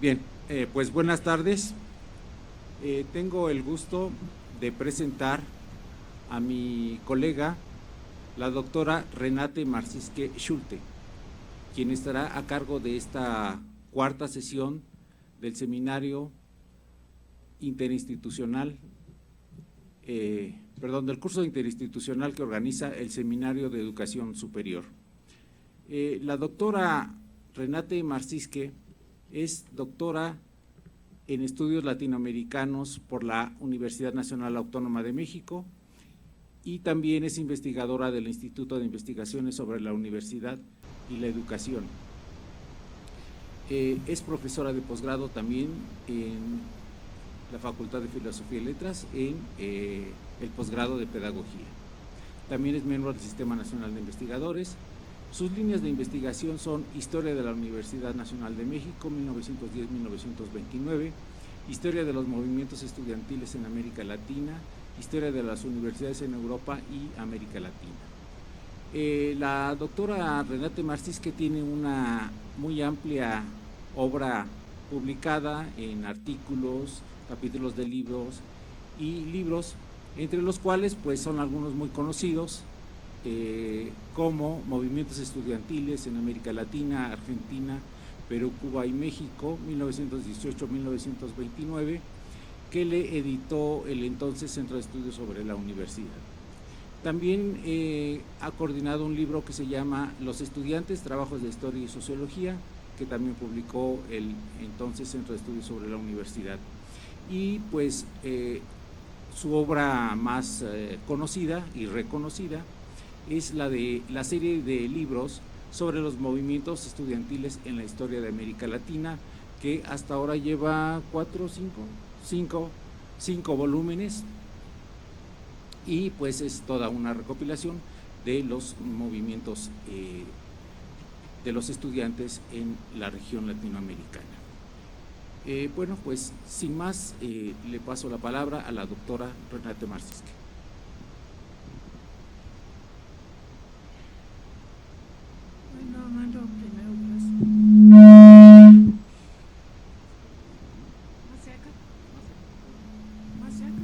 Bien, pues buenas tardes. Tengo el gusto de presentar a mi colega, la doctora Renate Marcisque Schulte, quien estará a cargo de esta cuarta sesión del seminario interinstitucional, del curso interinstitucional que organiza el Seminario de Educación Superior. La doctora Renate Marcisque es doctora en estudios latinoamericanos por la Universidad Nacional Autónoma de México y también es investigadora del Instituto de Investigaciones sobre la Universidad y la Educación. Es profesora de posgrado también en la Facultad de Filosofía y Letras en el posgrado de Pedagogía. También es miembro del Sistema Nacional de Investigadores. Sus líneas de investigación son Historia de la Universidad Nacional de México, 1910-1929, Historia de los movimientos estudiantiles en América Latina, Historia de las universidades en Europa y América Latina. La doctora Renate Marcisque tiene una muy amplia obra publicada en artículos, capítulos de libros y libros, entre los cuales pues son algunos muy conocidos, como Movimientos Estudiantiles en América Latina, Argentina, Perú, Cuba y México, 1918-1929, que le editó el entonces Centro de Estudios sobre la Universidad. También ha coordinado un libro que se llama Los Estudiantes, Trabajos de Historia y Sociología, que también publicó el entonces Centro de Estudios sobre la Universidad. Y pues su obra más conocida y reconocida es la serie de libros sobre los movimientos estudiantiles en la historia de América Latina, que hasta ahora lleva 5 volúmenes, y pues es toda una recopilación de los movimientos de los estudiantes en la región latinoamericana. Bueno, pues sin más, le paso la palabra a la doctora Renate Marcisque. Bueno, Armando, primero pues. Más cerca. Más cerca.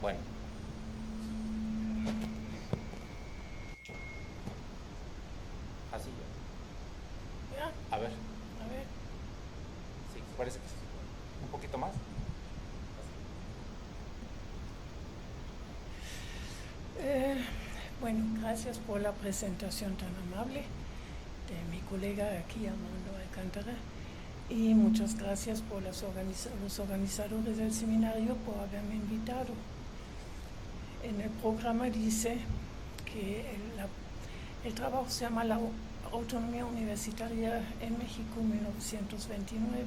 Bueno. Así. ¿Ya? A ver. A ver. Sí, parece que sí. Un poquito más. Bueno, gracias por la presentación tan amable de mi colega aquí, Armando Alcántara, y muchas gracias por los organizadores del seminario por haberme invitado. En el programa dice que el trabajo se llama La Autonomía Universitaria en México 1929.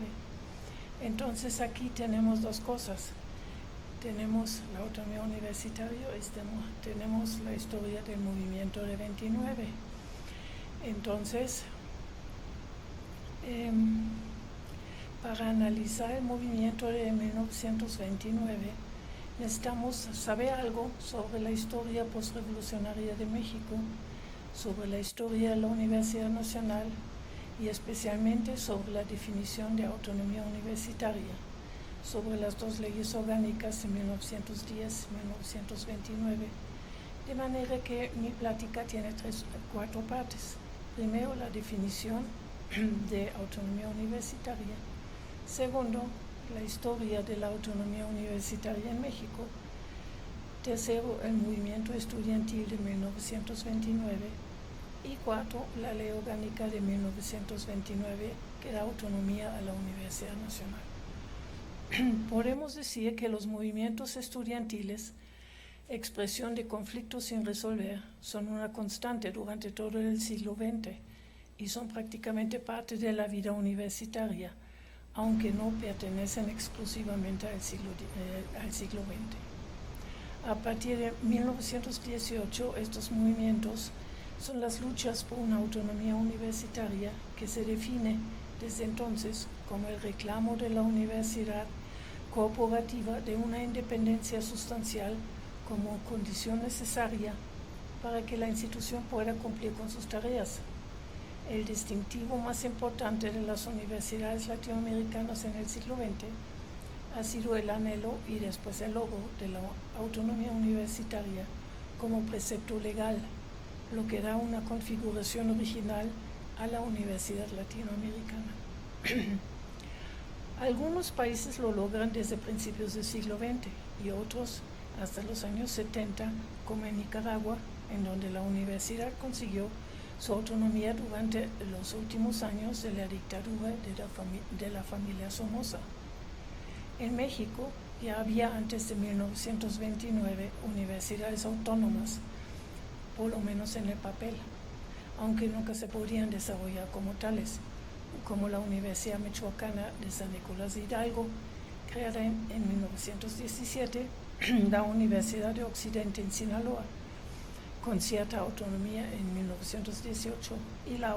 Entonces aquí tenemos dos cosas. Tenemos la autonomía universitaria y tenemos la historia del movimiento de 29. Entonces, para analizar el movimiento de 1929, necesitamos saber algo sobre la historia postrevolucionaria de México, sobre la historia de la Universidad Nacional y especialmente sobre la definición de autonomía universitaria, sobre las dos leyes orgánicas de 1910 y 1929, de manera que mi plática tiene 4 partes. Primero, la definición de autonomía universitaria. Segundo, la historia de la autonomía universitaria en México. Tercero, el movimiento estudiantil de 1929. Y cuarto, la ley orgánica de 1929 que da autonomía a la Universidad Nacional. Podemos decir que los movimientos estudiantiles expresión de conflictos sin resolver, son una constante durante todo el siglo XX y son prácticamente parte de la vida universitaria, aunque no pertenecen exclusivamente al siglo XX. A partir de 1918, estos movimientos son las luchas por una autonomía universitaria que se define desde entonces como el reclamo de la universidad corporativa de una independencia sustancial como condición necesaria para que la institución pueda cumplir con sus tareas. El distintivo más importante de las universidades latinoamericanas en el siglo XX ha sido el anhelo y después el logro de la autonomía universitaria como precepto legal, lo que da una configuración original a la universidad latinoamericana. Algunos países lo logran desde principios del siglo XX y otros hasta los años 70, como en Nicaragua, en donde la universidad consiguió su autonomía durante los últimos años de la dictadura de la familia Somoza. En México ya había antes de 1929 universidades autónomas, por lo menos en el papel, aunque nunca se podían desarrollar como tales, como la Universidad Michoacana de San Nicolás de Hidalgo, creada en 1917, la Universidad de Occidente en Sinaloa, con cierta autonomía en 1918, y la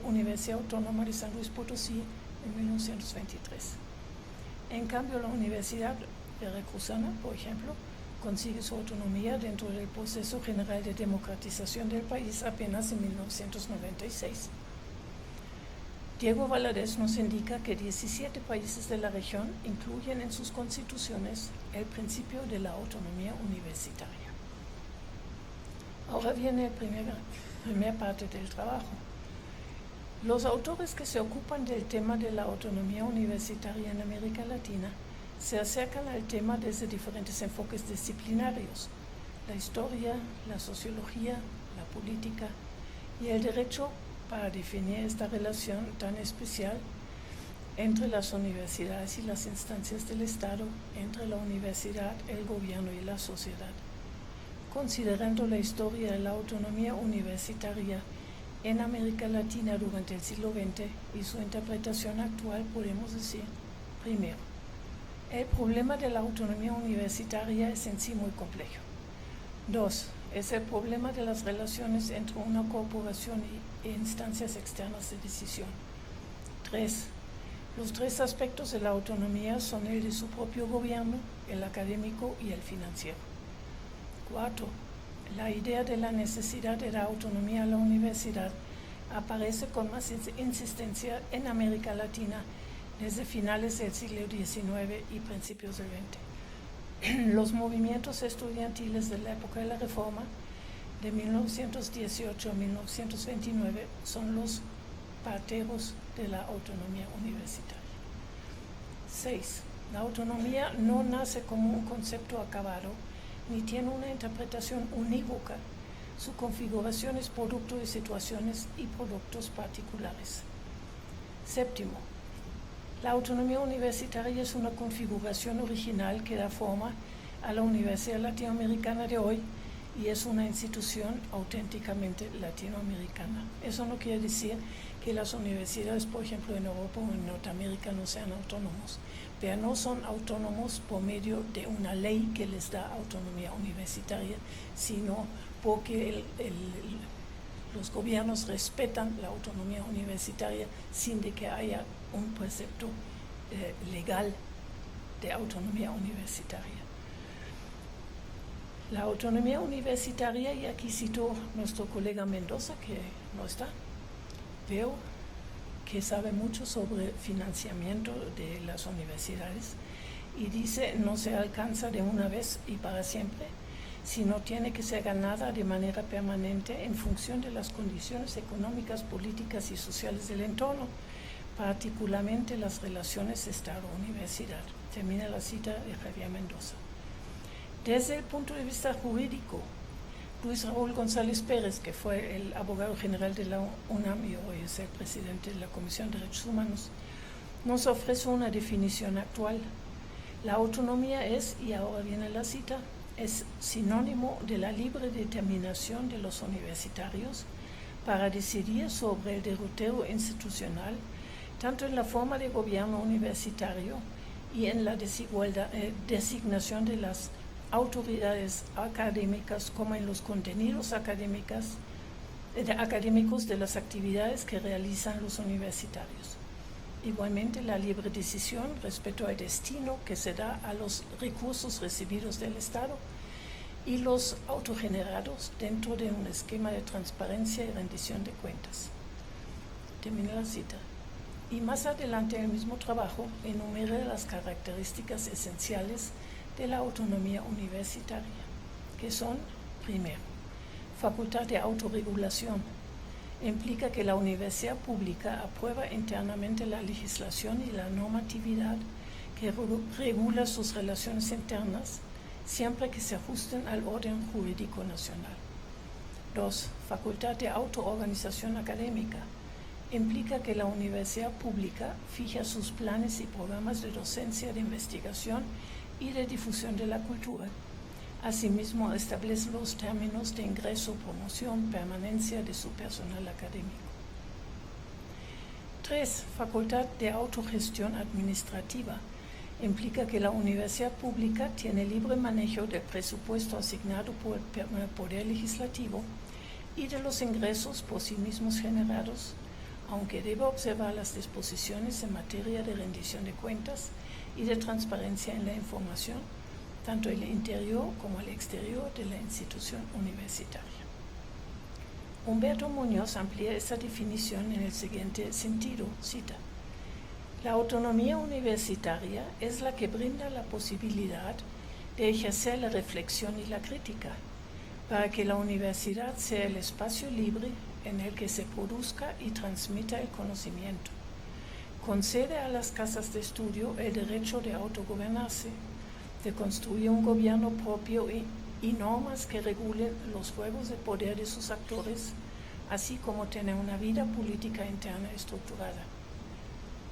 Universidad Autónoma de San Luis Potosí en 1923. En cambio, la Universidad Veracruzana, por ejemplo, consigue su autonomía dentro del proceso general de democratización del país apenas en 1996. Diego Valadez nos indica que 17 países de la región incluyen en sus constituciones el principio de la autonomía universitaria. Ahora viene la primera parte del trabajo. Los autores que se ocupan del tema de la autonomía universitaria en América Latina se acercan al tema desde diferentes enfoques disciplinarios: la historia, la sociología, la política y el derecho, para definir esta relación tan especial entre las universidades y las instancias del Estado, entre la universidad, el gobierno y la sociedad. Considerando la historia de la autonomía universitaria en América Latina durante el siglo XX y su interpretación actual, podemos decir: primero, el problema de la autonomía universitaria es en sí muy complejo. 2. Es el problema de las relaciones entre una corporación e instancias externas de decisión. 3. Los tres aspectos de la autonomía son el de su propio gobierno, el académico y el financiero. 4. La idea de la necesidad de la autonomía a la universidad aparece con más insistencia en América Latina desde finales del siglo XIX y principios del XX. Los movimientos estudiantiles de la época de la Reforma, de 1918 a 1929, son los parteros de la autonomía universitaria. 6. La autonomía no nace como un concepto acabado, ni tiene una interpretación unívoca. Su configuración es producto de situaciones y productos particulares. 7. La autonomía universitaria es una configuración original que da forma a la Universidad Latinoamericana de hoy y es una institución auténticamente latinoamericana. Eso no quiere decir que las universidades, por ejemplo, en Europa o en Norteamérica no sean autónomos, pero no son autónomos por medio de una ley que les da autonomía universitaria, sino porque los gobiernos respetan la autonomía universitaria sin de que haya un precepto legal de autonomía universitaria. La autonomía universitaria, y aquí cito nuestro colega Mendoza, que no está, veo que sabe mucho sobre financiamiento de las universidades, y dice: no se alcanza de una vez y para siempre, sino tiene que ser ganada de manera permanente en función de las condiciones económicas, políticas y sociales del entorno, particularmente las relaciones Estado-Universidad. Termina la cita de Javier Mendoza. Desde el punto de vista jurídico, Luis Raúl González Pérez, que fue el abogado general de la UNAM y hoy es el presidente de la Comisión de Derechos Humanos, nos ofrece una definición actual. La autonomía es, y ahora viene la cita, es sinónimo de la libre determinación de los universitarios para decidir sobre el derrotero institucional, tanto en la forma de gobierno universitario y en la designación de las autoridades académicas como en los contenidos académicos de las actividades que realizan los universitarios. Igualmente, la libre decisión respecto al destino que se da a los recursos recibidos del Estado y los autogenerados dentro de un esquema de transparencia y rendición de cuentas. Termina la cita. Y más adelante el mismo trabajo enumera las características esenciales de la autonomía universitaria, que son, primero, facultad de autorregulación. Implica que la universidad pública aprueba internamente la legislación y la normatividad que regula sus relaciones internas, siempre que se ajusten al orden jurídico nacional. 2. Facultad de autoorganización académica. Implica que la universidad pública fija sus planes y programas de docencia, de investigación y de difusión de la cultura. Asimismo, establece los términos de ingreso, promoción, permanencia de su personal académico. 3. Facultad de autogestión administrativa. Implica que la universidad pública tiene libre manejo del presupuesto asignado por el Poder Legislativo y de los ingresos por sí mismos generados, aunque debe observar las disposiciones en materia de rendición de cuentas y de transparencia en la información, tanto el interior como el exterior de la institución universitaria. Humberto Muñoz amplía esta definición en el siguiente sentido, cita: la autonomía universitaria es la que brinda la posibilidad de ejercer la reflexión y la crítica, para que la universidad sea el espacio libre en el que se produzca y transmita el conocimiento. Concede a las casas de estudio el derecho de autogobernarse, de construir un gobierno propio y normas que regulen los juegos de poder de sus actores, así como tener una vida política interna estructurada.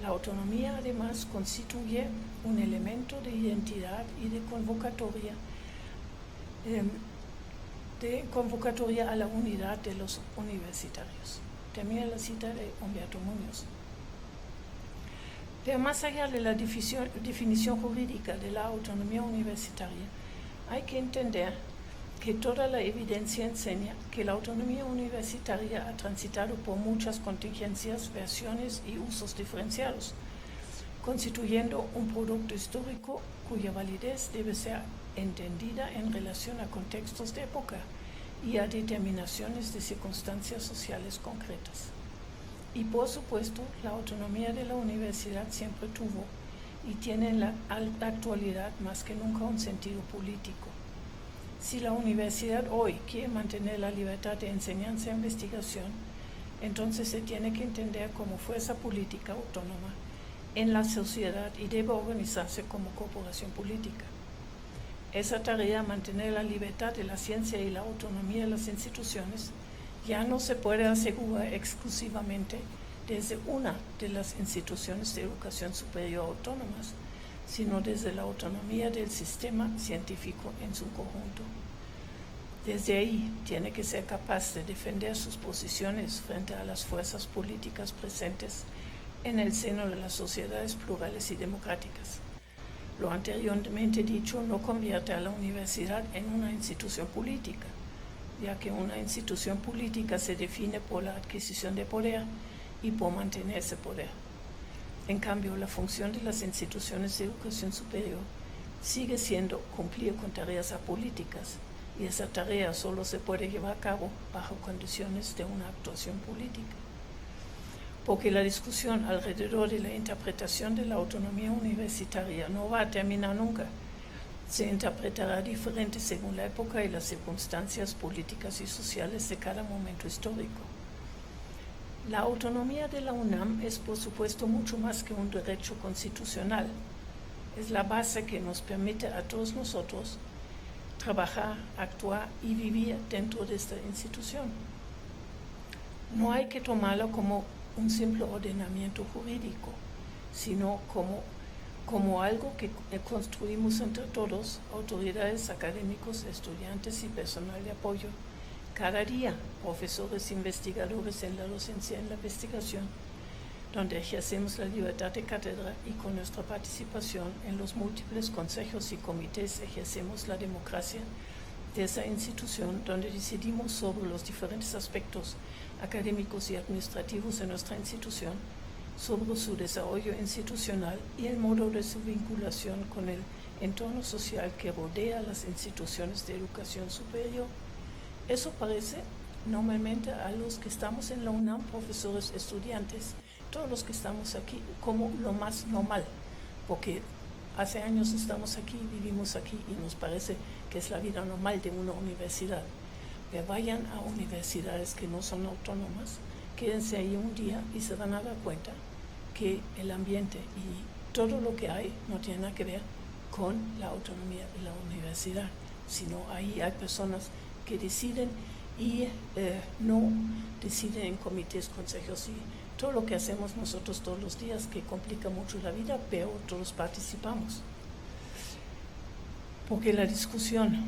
La autonomía, además, constituye un elemento de identidad y de convocatoria a la unidad de los universitarios. Termina la cita de Humberto Muñoz. Pero más allá de la definición jurídica de la autonomía universitaria, hay que entender que toda la evidencia enseña que la autonomía universitaria ha transitado por muchas contingencias, versiones y usos diferenciados, constituyendo un producto histórico cuya validez debe ser entendida en relación a contextos de época y a determinaciones de circunstancias sociales concretas. Y por supuesto, la autonomía de la universidad siempre tuvo y tiene en la actualidad más que nunca un sentido político. Si la universidad hoy quiere mantener la libertad de enseñanza e investigación, entonces se tiene que entender como fuerza política autónoma en la sociedad y debe organizarse como corporación política. Esa tarea, mantener la libertad de la ciencia y la autonomía de las instituciones, ya no se puede asegurar exclusivamente desde una de las instituciones de educación superior autónomas, sino desde la autonomía del sistema científico en su conjunto. Desde ahí tiene que ser capaz de defender sus posiciones frente a las fuerzas políticas presentes en el seno de las sociedades plurales y democráticas. Lo anteriormente dicho no convierte a la universidad en una institución política, ya que una institución política se define por la adquisición de poder y por mantener ese poder. En cambio, la función de las instituciones de educación superior sigue siendo cumplir con tareas apolíticas, y esa tarea solo se puede llevar a cabo bajo condiciones de una actuación política. Porque la discusión alrededor de la interpretación de la autonomía universitaria no va a terminar nunca. Se interpretará diferente según la época y las circunstancias políticas y sociales de cada momento histórico. La autonomía de la UNAM es, por supuesto, mucho más que un derecho constitucional. Es la base que nos permite a todos nosotros trabajar, actuar y vivir dentro de esta institución. No hay que tomarlo como un simple ordenamiento jurídico, sino como como algo que construimos entre todos, autoridades, académicos, estudiantes y personal de apoyo, cada día, profesores, investigadores en la docencia, en la investigación, donde ejercemos la libertad de cátedra y con nuestra participación en los múltiples consejos y comités ejercemos la democracia de esa institución, donde decidimos sobre los diferentes aspectos académicos y administrativos de nuestra institución, sobre su desarrollo institucional y el modo de su vinculación con el entorno social que rodea las instituciones de educación superior. Eso parece normalmente a los que estamos en la UNAM, profesores, estudiantes, todos los que estamos aquí, como lo más normal, porque hace años estamos aquí, vivimos aquí y nos parece que es la vida normal de una universidad. Que vayan a universidades que no son autónomas, quédense ahí un día y se van a dar cuenta que el ambiente y todo lo que hay no tiene nada que ver con la autonomía de la universidad, sino ahí hay personas que deciden y no deciden en comités, consejos y todo lo que hacemos nosotros todos los días, que complica mucho la vida, pero todos participamos. Porque la discusión,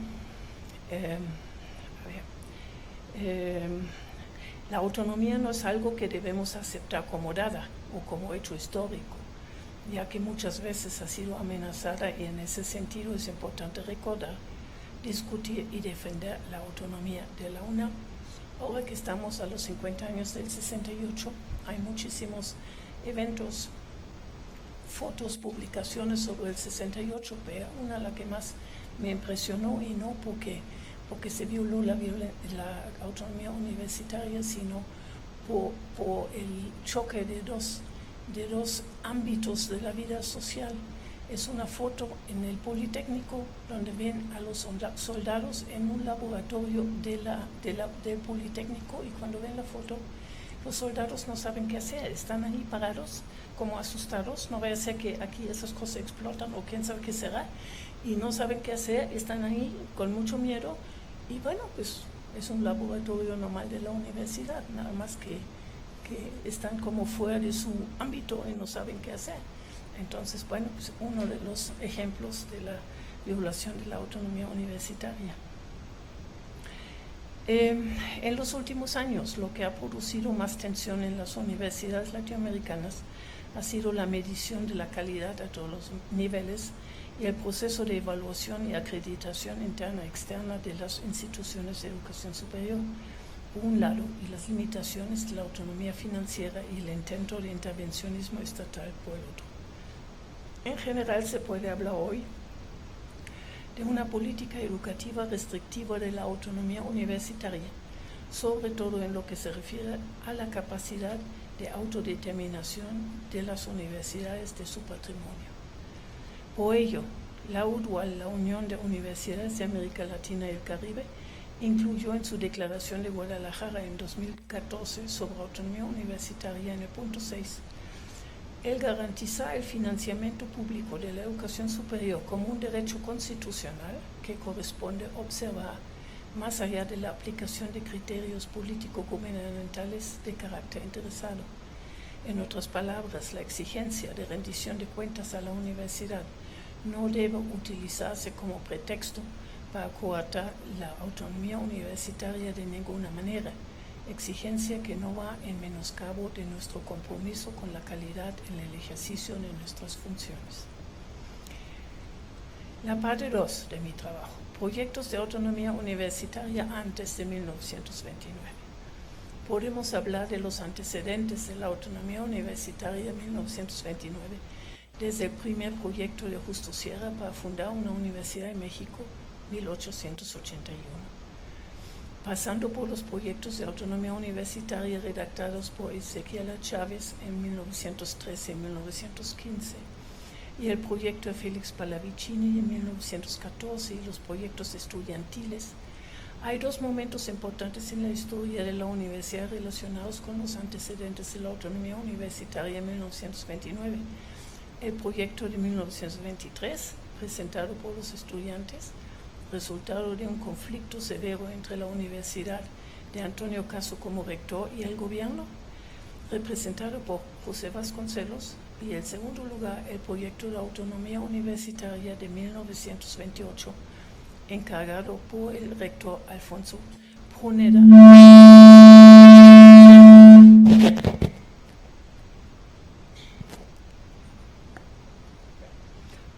la autonomía no es algo que debemos aceptar como dada o como hecho histórico, ya que muchas veces ha sido amenazada y en ese sentido es importante recordar, discutir y defender la autonomía de la UNAM. Ahora que estamos a los 50 años del 68, hay muchísimos eventos, fotos, publicaciones sobre el 68, pero una la que más me impresionó, y no porque se violó la autonomía universitaria, sino por el choque de dos ámbitos de la vida social. Es una foto en el Politécnico donde ven a los soldados en un laboratorio del Politécnico, y cuando ven la foto los soldados no saben qué hacer, están ahí parados como asustados, no vaya a ser que aquí esas cosas explotan o quién sabe qué será, y no saben qué hacer, están ahí con mucho miedo, y bueno, pues es un laboratorio normal de la universidad, nada más que están como fuera de su ámbito y no saben qué hacer. Entonces, bueno, pues uno de los ejemplos de la violación de la autonomía universitaria. En los últimos años, lo que ha producido más tensión en las universidades latinoamericanas ha sido la medición de la calidad a todos los niveles y el proceso de evaluación y acreditación interna y externa de las instituciones de educación superior, por un lado, y las limitaciones de la autonomía financiera y el intento de intervencionismo estatal por el otro. En general, se puede hablar hoy de una política educativa restrictiva de la autonomía universitaria, sobre todo en lo que se refiere a la capacidad de autodeterminación de las universidades de su patrimonio. Por ello, la UDUAL, la Unión de Universidades de América Latina y el Caribe, incluyó en su declaración de Guadalajara en 2014 sobre autonomía universitaria en el punto 6, el garantizar el financiamiento público de la educación superior como un derecho constitucional que corresponde observar más allá de la aplicación de criterios político-gubernamentales de carácter interesado. En otras palabras, la exigencia de rendición de cuentas a la universidad no debe utilizarse como pretexto para coartar la autonomía universitaria de ninguna manera, exigencia que no va en menoscabo de nuestro compromiso con la calidad en el ejercicio de nuestras funciones. La parte 2 de mi trabajo, proyectos de autonomía universitaria antes de 1929. Podemos hablar de los antecedentes de la autonomía universitaria de 1929, desde el primer proyecto de Justo Sierra para fundar una universidad en México, 1881. Pasando por los proyectos de autonomía universitaria redactados por Ezequiel Chávez en 1913 y 1915, y el proyecto de Félix Pallavicini en 1914 y los proyectos estudiantiles, hay dos momentos importantes en la historia de la universidad relacionados con los antecedentes de la autonomía universitaria en 1929. El proyecto de 1923, presentado por los estudiantes, resultado de un conflicto severo entre la Universidad de Antonio Caso como rector y el gobierno, representado por José Vasconcelos, Y en segundo lugar, el proyecto de autonomía universitaria de 1928, encargado por el rector Alfonso Pruneda.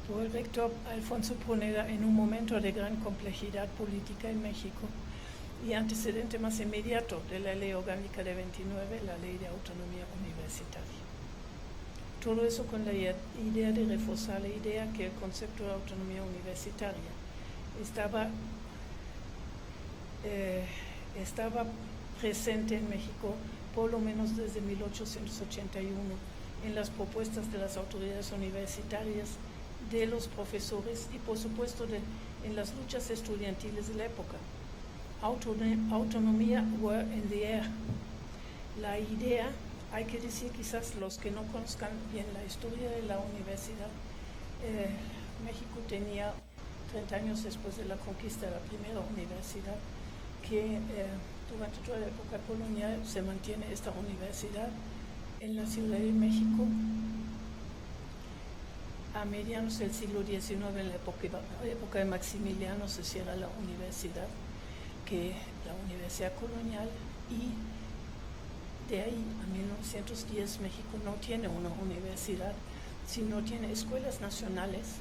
Por el rector Alfonso Pruneda en un momento de gran complejidad política en México y antecedente más inmediato de la Ley Orgánica de 29, la Ley de Autonomía Universitaria. Todo eso con la idea de reforzar la idea que el concepto de autonomía universitaria estaba presente en México por lo menos desde 1881 en las propuestas de las autoridades universitarias, de los profesores y por supuesto en las luchas estudiantiles de la época. Autonomía were in the air. La idea, hay que decir quizás los que no conozcan bien la historia de la universidad, México tenía 30 años después de la conquista de la primera universidad, que durante toda la época colonial se mantiene esta universidad en la Ciudad de México. A mediados del siglo XIX, en la época de Maximiliano, se cierra la universidad, que la Universidad Colonial, y de ahí a 1910 México no tiene una universidad, sino tiene escuelas nacionales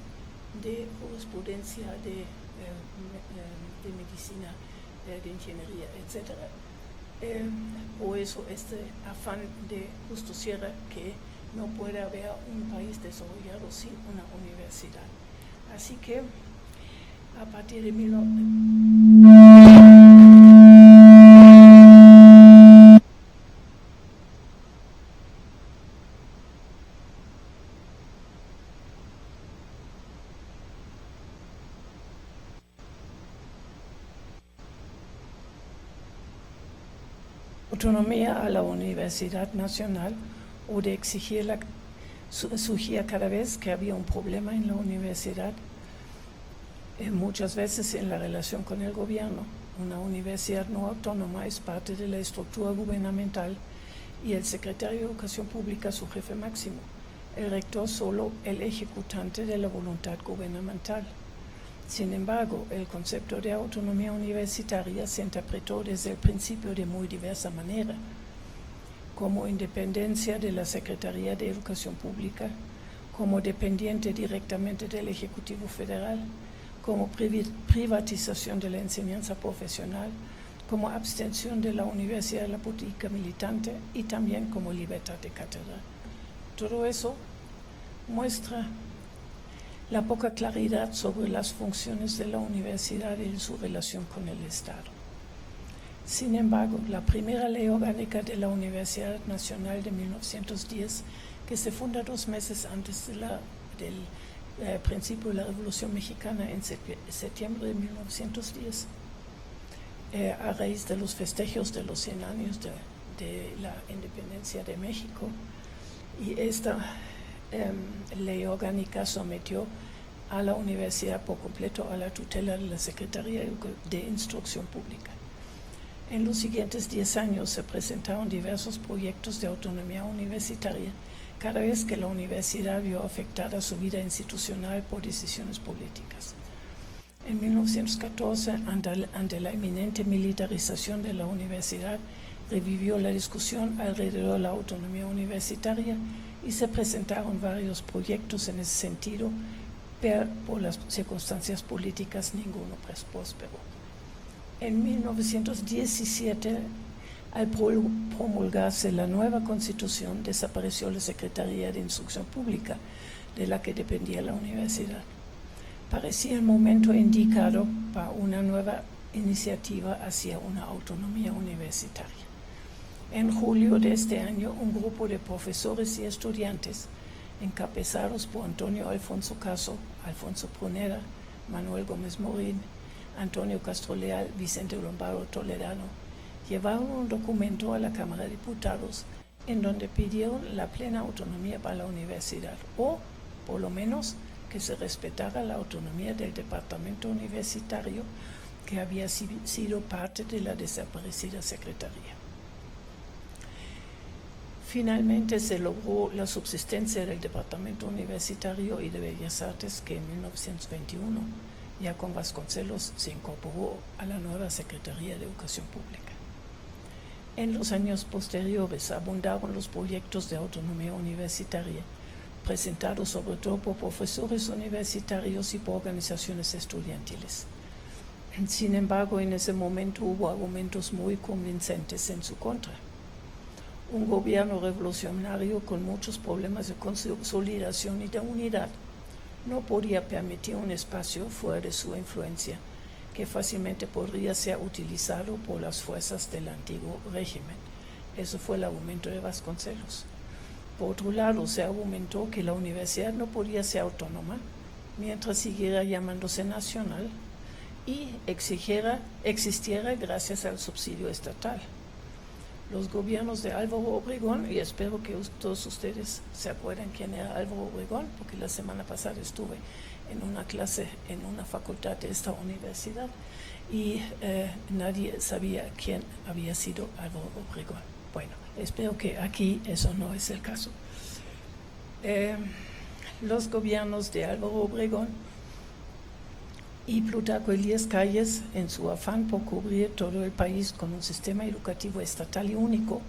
de jurisprudencia, de medicina, de ingeniería, etc. Por eso este afán de Justo Sierra que no puede haber un país desarrollado sin una universidad. Así que a partir de autonomía a la Universidad Nacional o de exigirla, surgía cada vez que había un problema en la universidad, muchas veces en la relación con el gobierno. Una universidad no autónoma es parte de la estructura gubernamental y el secretario de Educación Pública su jefe máximo, el rector solo el ejecutante de la voluntad gubernamental. Sin embargo, el concepto de autonomía universitaria se interpretó desde el principio de muy diversa manera, como independencia de la Secretaría de Educación Pública, como dependiente directamente del Ejecutivo Federal, como privatización de la enseñanza profesional, como abstención de la universidad de la política militante y también como libertad de cátedra. Todo eso muestra la poca claridad sobre las funciones de la universidad y su relación con el Estado. Sin embargo, la primera ley orgánica de la Universidad Nacional de 1910, que se funda 2 meses antes del principio de la Revolución Mexicana en septiembre de 1910, a raíz de los festejos de los 100 años de la independencia de México, y esta ley orgánica sometió a la universidad por completo a la tutela de la Secretaría de Instrucción Pública. En los siguientes 10 años se presentaron diversos proyectos de autonomía universitaria cada vez que la universidad vio afectada su vida institucional por decisiones políticas. En 1914, ante la inminente militarización de la universidad, revivió la discusión alrededor de la autonomía universitaria y se presentaron varios proyectos en ese sentido, pero por las circunstancias políticas ninguno prosperó. En 1917, al promulgarse la nueva Constitución, desapareció la Secretaría de Instrucción Pública, de la que dependía la universidad. Parecía el momento indicado para una nueva iniciativa hacia una autonomía universitaria. En julio de este año, un grupo de profesores y estudiantes, encabezados por Antonio Alfonso Caso, Alfonso Pruneda, Manuel Gómez Morín, Antonio Castro Leal, Vicente Lombardo Toledano, llevaron un documento a la Cámara de Diputados en donde pidieron la plena autonomía para la universidad, o por lo menos que se respetara la autonomía del departamento universitario que había sido parte de la desaparecida Secretaría. Finalmente se logró la subsistencia del Departamento Universitario y de Bellas Artes, que en 1921, ya con Vasconcelos, se incorporó a la nueva Secretaría de Educación Pública. En los años posteriores abundaron los proyectos de autonomía universitaria, presentados sobre todo por profesores universitarios y por organizaciones estudiantiles. Sin embargo, en ese momento hubo argumentos muy convincentes en su contra. Un gobierno revolucionario con muchos problemas de consolidación y de unidad no podía permitir un espacio fuera de su influencia que fácilmente podría ser utilizado por las fuerzas del antiguo régimen. Ese fue el argumento de Vasconcelos. Por otro lado, se argumentó que la universidad no podía ser autónoma mientras siguiera llamándose nacional y existiera gracias al subsidio estatal. Los gobiernos de Álvaro Obregón, y espero que todos ustedes se acuerden quién era Álvaro Obregón, porque la semana pasada estuve en una clase en una facultad de esta universidad y nadie sabía quién había sido Álvaro Obregón. Bueno, espero que aquí eso no es el caso. Los gobiernos de Álvaro Obregón y Plutarco Elías Calles, en su afán por cubrir todo el país con un sistema educativo estatal y único,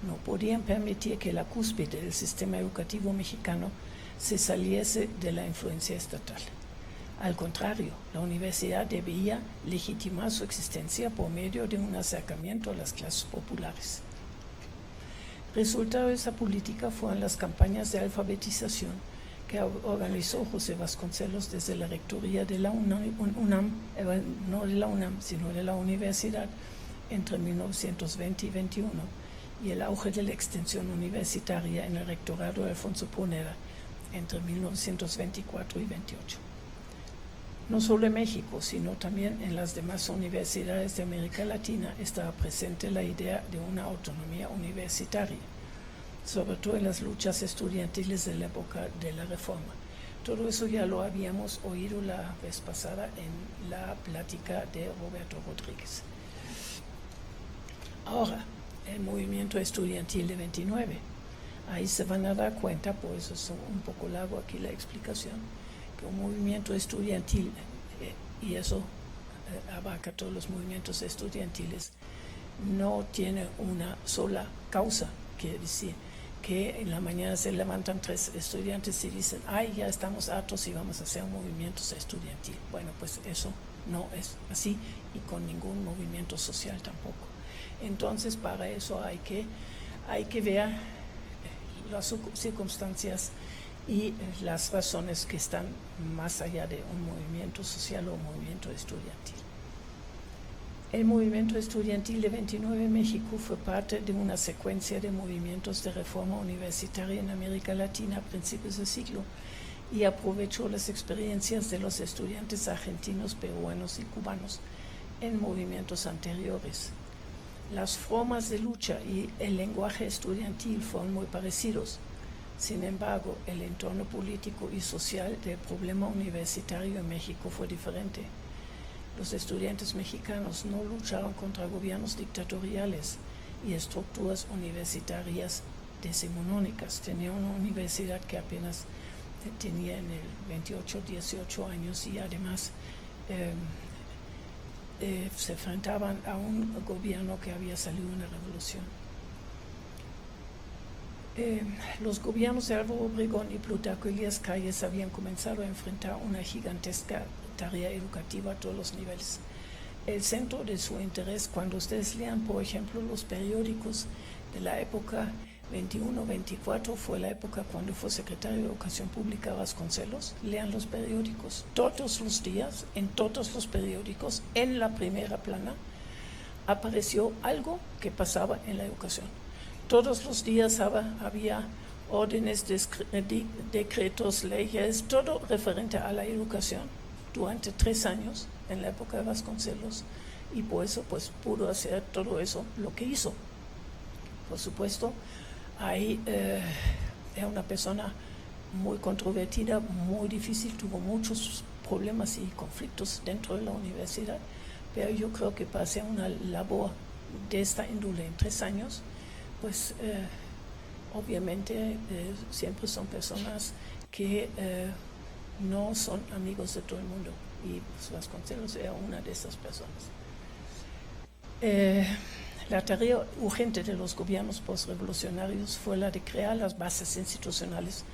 no podían permitir que la cúspide del sistema educativo mexicano se saliese de la influencia estatal. Al contrario, la universidad debía legitimar su existencia por medio de un acercamiento a las clases populares. Resultado de esa política fueron las campañas de alfabetización que organizó José Vasconcelos desde la rectoría de la UNAM, no de la UNAM, sino de la universidad, entre 1920 y 21, y el auge de la extensión universitaria en el rectorado de Alfonso Pruneda, entre 1924 y 28. No solo en México, sino también en las demás universidades de América Latina estaba presente la idea de una autonomía universitaria, sobre todo en las luchas estudiantiles de la época de la Reforma. Todo eso ya lo habíamos oído la vez pasada en la plática de Roberto Rodríguez. Ahora, el movimiento estudiantil de 29. Ahí se van a dar cuenta, por eso es un poco largo aquí la explicación, que un movimiento estudiantil, y eso abarca todos los movimientos estudiantiles, no tiene una sola causa, quiere decir que en la mañana se levantan 3 estudiantes y dicen, ay, ya estamos hartos y vamos a hacer un movimiento estudiantil. Bueno, pues eso no es así y con ningún movimiento social tampoco. Entonces, para eso hay que ver las circunstancias y las razones que están más allá de un movimiento social o un movimiento estudiantil. El movimiento estudiantil de 29 en México fue parte de una secuencia de movimientos de reforma universitaria en América Latina a principios del siglo y aprovechó las experiencias de los estudiantes argentinos, peruanos y cubanos en movimientos anteriores. Las formas de lucha y el lenguaje estudiantil fueron muy parecidos. Sin embargo, el entorno político y social del problema universitario en México fue diferente. Los estudiantes mexicanos no lucharon contra gobiernos dictatoriales y estructuras universitarias decimonónicas. Tenían una universidad que apenas tenía en el 18 años y además se enfrentaban a un gobierno que había salido de una revolución. Los gobiernos de Álvaro Obregón y Plutarco Elías Calles habían comenzado a enfrentar una gigantesca tarea educativa a todos los niveles. El centro de su interés, cuando ustedes lean, por ejemplo, los periódicos de la época 21-24, fue la época cuando fue secretario de Educación Pública Vasconcelos. Lean los periódicos. Todos los días, en todos los periódicos, en la primera plana, apareció algo que pasaba en la educación. Todos los días había órdenes, decretos, leyes, todo referente a la educación durante 3 años en la época de Vasconcelos, y por eso pues pudo hacer todo eso lo que hizo. Por supuesto, ahí era una persona muy controvertida, muy difícil, tuvo muchos problemas y conflictos dentro de la universidad, pero yo creo que para hacer una labor de esta índole en 3 años, pues obviamente siempre son personas que no son amigos de todo el mundo, y pues, Vasconcelos era una de esas personas. La tarea urgente de los gobiernos postrevolucionarios fue la de crear las bases institucionales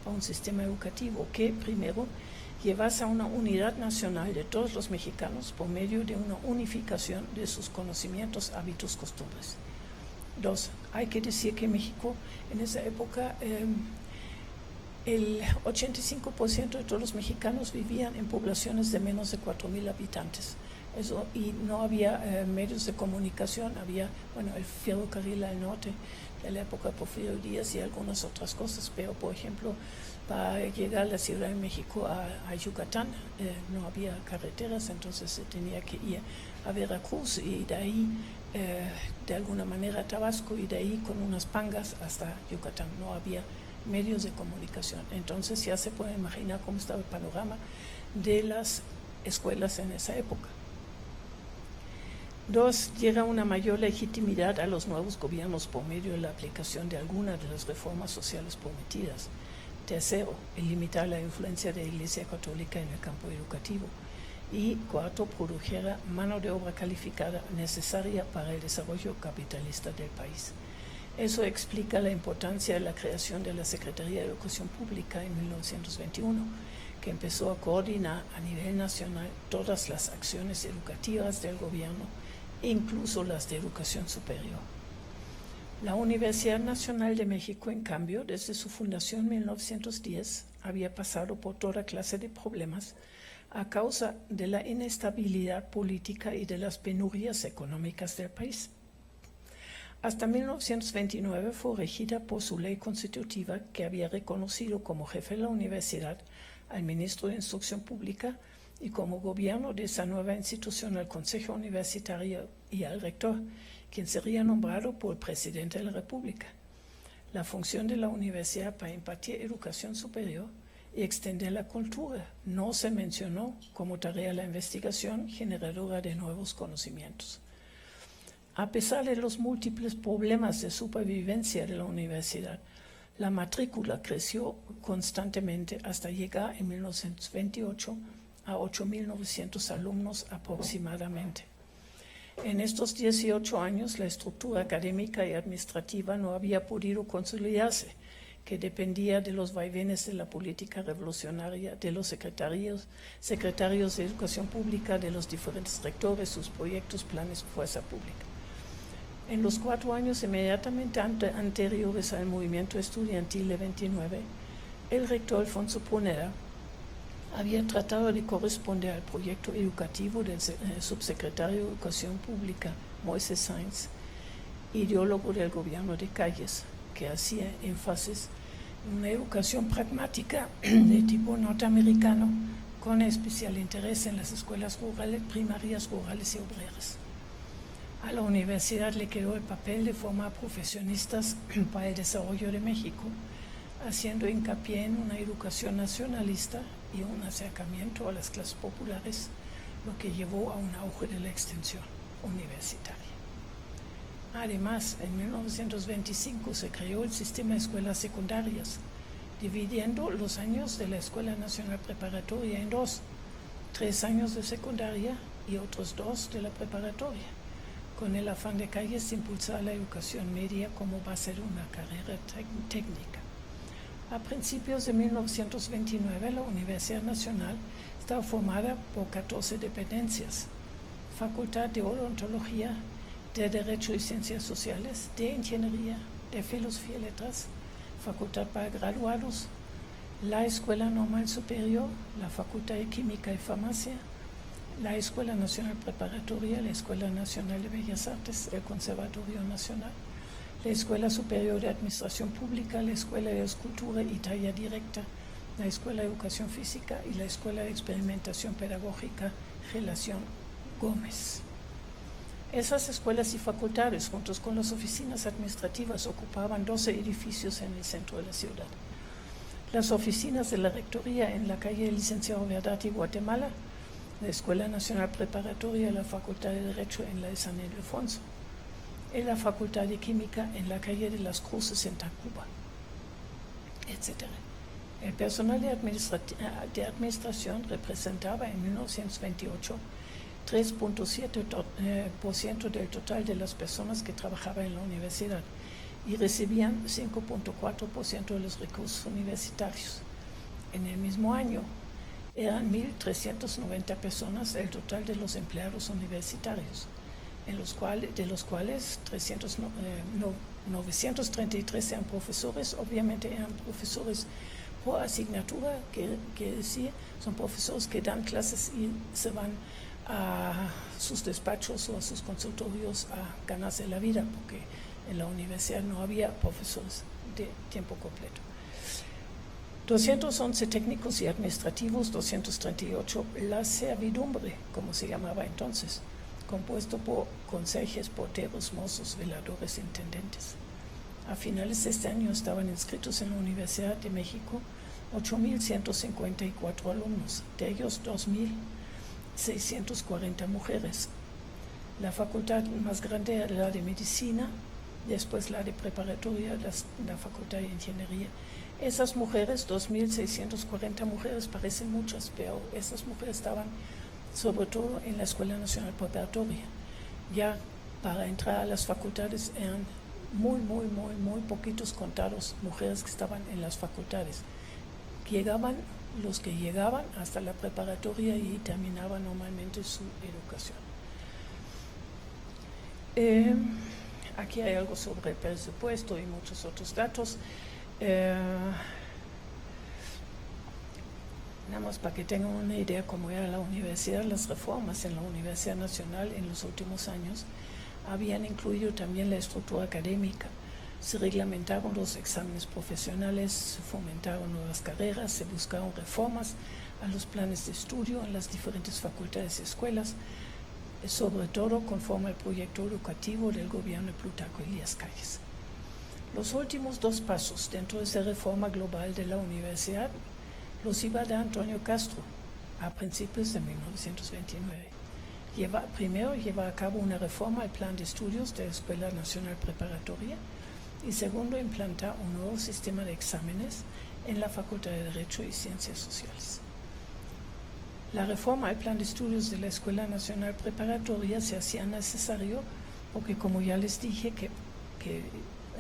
para un sistema educativo que, primero, llevase a una unidad nacional de todos los mexicanos por medio de una unificación de sus conocimientos, hábitos, costumbres. Dos, hay que decir que México en esa época el 85% de todos los mexicanos vivían en poblaciones de menos de 4,000 habitantes. Eso, y no había medios de comunicación, había el ferrocarril al norte de la época de Porfirio Díaz y algunas otras cosas, pero por ejemplo para llegar a la Ciudad de México a Yucatán no había carreteras, entonces se tenía que ir a Veracruz y de ahí de alguna manera a Tabasco y de ahí con unas pangas hasta Yucatán. No había medios de comunicación. Entonces ya se puede imaginar cómo estaba el panorama de las escuelas en esa época. Dos, llega una mayor legitimidad a los nuevos gobiernos por medio de la aplicación de algunas de las reformas sociales prometidas. Tercero, el limitar la influencia de la Iglesia Católica en el campo educativo. Y cuarto, produjera mano de obra calificada necesaria para el desarrollo capitalista del país. Eso explica la importancia de la creación de la Secretaría de Educación Pública en 1921, que empezó a coordinar a nivel nacional todas las acciones educativas del gobierno, incluso las de educación superior. La Universidad Nacional de México, en cambio, desde su fundación en 1910, había pasado por toda clase de problemas a causa de la inestabilidad política y de las penurias económicas del país. Hasta 1929 fue regida por su ley constitutiva, que había reconocido como jefe de la universidad al ministro de Instrucción Pública y como gobierno de esa nueva institución al Consejo Universitario y al rector, quien sería nombrado por el presidente de la República. La función de la universidad para impartir educación superior y extender la cultura no se mencionó como tarea la investigación generadora de nuevos conocimientos. A pesar de los múltiples problemas de supervivencia de la universidad, la matrícula creció constantemente hasta llegar en 1928 a 8,900 alumnos aproximadamente. En estos 18 años, la estructura académica y administrativa no había podido consolidarse, que dependía de los vaivenes de la política revolucionaria, de los secretarios de educación pública, de los diferentes rectores, sus proyectos, planes, fuerza pública. En los 4 años inmediatamente anteriores al movimiento estudiantil de 29, el rector Alfonso Pruneda había tratado de corresponder al proyecto educativo del subsecretario de Educación Pública, Moisés Sáenz, ideólogo del gobierno de Calles, que hacía énfasis en una educación pragmática de tipo norteamericano, con especial interés en las escuelas rurales, primarias, rurales y obreras. A la universidad le quedó el papel de formar profesionistas para el desarrollo de México, haciendo hincapié en una educación nacionalista y un acercamiento a las clases populares, lo que llevó a un auge de la extensión universitaria. Además, en 1925 se creó el sistema de escuelas secundarias, dividiendo los años de la Escuela Nacional Preparatoria en 2, 3 años de secundaria y otros 2 de la preparatoria, con el afán de Calles de impulsar la educación media como base de una carrera técnica. A principios de 1929, la Universidad Nacional estaba formada por 14 dependencias: Facultad de Odontología, de Derecho y Ciencias Sociales, de Ingeniería, de Filosofía y Letras, Facultad para Graduados, la Escuela Normal Superior, la Facultad de Química y Farmacia, la Escuela Nacional Preparatoria, la Escuela Nacional de Bellas Artes, el Conservatorio Nacional, la Escuela Superior de Administración Pública, la Escuela de Escultura y Talla Directa, la Escuela de Educación Física y la Escuela de Experimentación Pedagógica Relación Gómez. Esas escuelas y facultades, juntos con las oficinas administrativas, ocupaban 12 edificios en el centro de la ciudad. Las oficinas de la Rectoría en la calle Licenciado Verdad y Guatemala, la Escuela Nacional Preparatoria y la Facultad de Derecho en la de San Ildefonso. en la Facultad de Química en la calle de las Cruces en Tacuba, etc. El personal de administración representaba en 1928 3.7% del total de las personas que trabajaban en la universidad y recibían 5.4% de los recursos universitarios. En el mismo año eran 1.390 personas el total de los empleados universitarios, de los cuales 933 eran profesores. Obviamente eran profesores por asignatura, que decir, son profesores que dan clases y se van a sus despachos o a sus consultorios a ganarse la vida, porque en la universidad no había profesores de tiempo completo. 211 técnicos y administrativos, 238 la servidumbre, como se llamaba entonces, compuesto por conserjes, porteros, mozos, veladores, intendentes. A finales de este año estaban inscritos en la Universidad de México 8.154 alumnos, de ellos 2.640 mujeres. La facultad más grande era la de Medicina, después la de Preparatoria, la Facultad de Ingeniería. Esas mujeres, 2.640 mujeres, parecen muchas, pero esas mujeres estaban sobre todo en la Escuela Nacional Preparatoria. Ya para entrar a las facultades eran muy poquitos contados mujeres que estaban en las facultades. Llegaban los que llegaban hasta la preparatoria y terminaban normalmente su educación. Aquí hay algo sobre el presupuesto y muchos otros datos. Nada más para que tengan una idea cómo era la universidad. Las reformas en la Universidad Nacional en los últimos años habían incluido también la estructura académica. Se reglamentaron los exámenes profesionales, se fomentaron nuevas carreras, se buscaron reformas a los planes de estudio en las diferentes facultades y escuelas, sobre todo conforme al proyecto educativo del gobierno de Plutarco Elías Calles. Los últimos dos pasos dentro de esa reforma global de la universidad los iba a dar Antonio Castro a principios de 1929. Primero lleva a cabo una reforma al plan de estudios de la Escuela Nacional Preparatoria y segundo implantar un nuevo sistema de exámenes en la Facultad de Derecho y Ciencias Sociales. La reforma al plan de estudios de la Escuela Nacional Preparatoria se hacía necesario porque, como ya les dije, que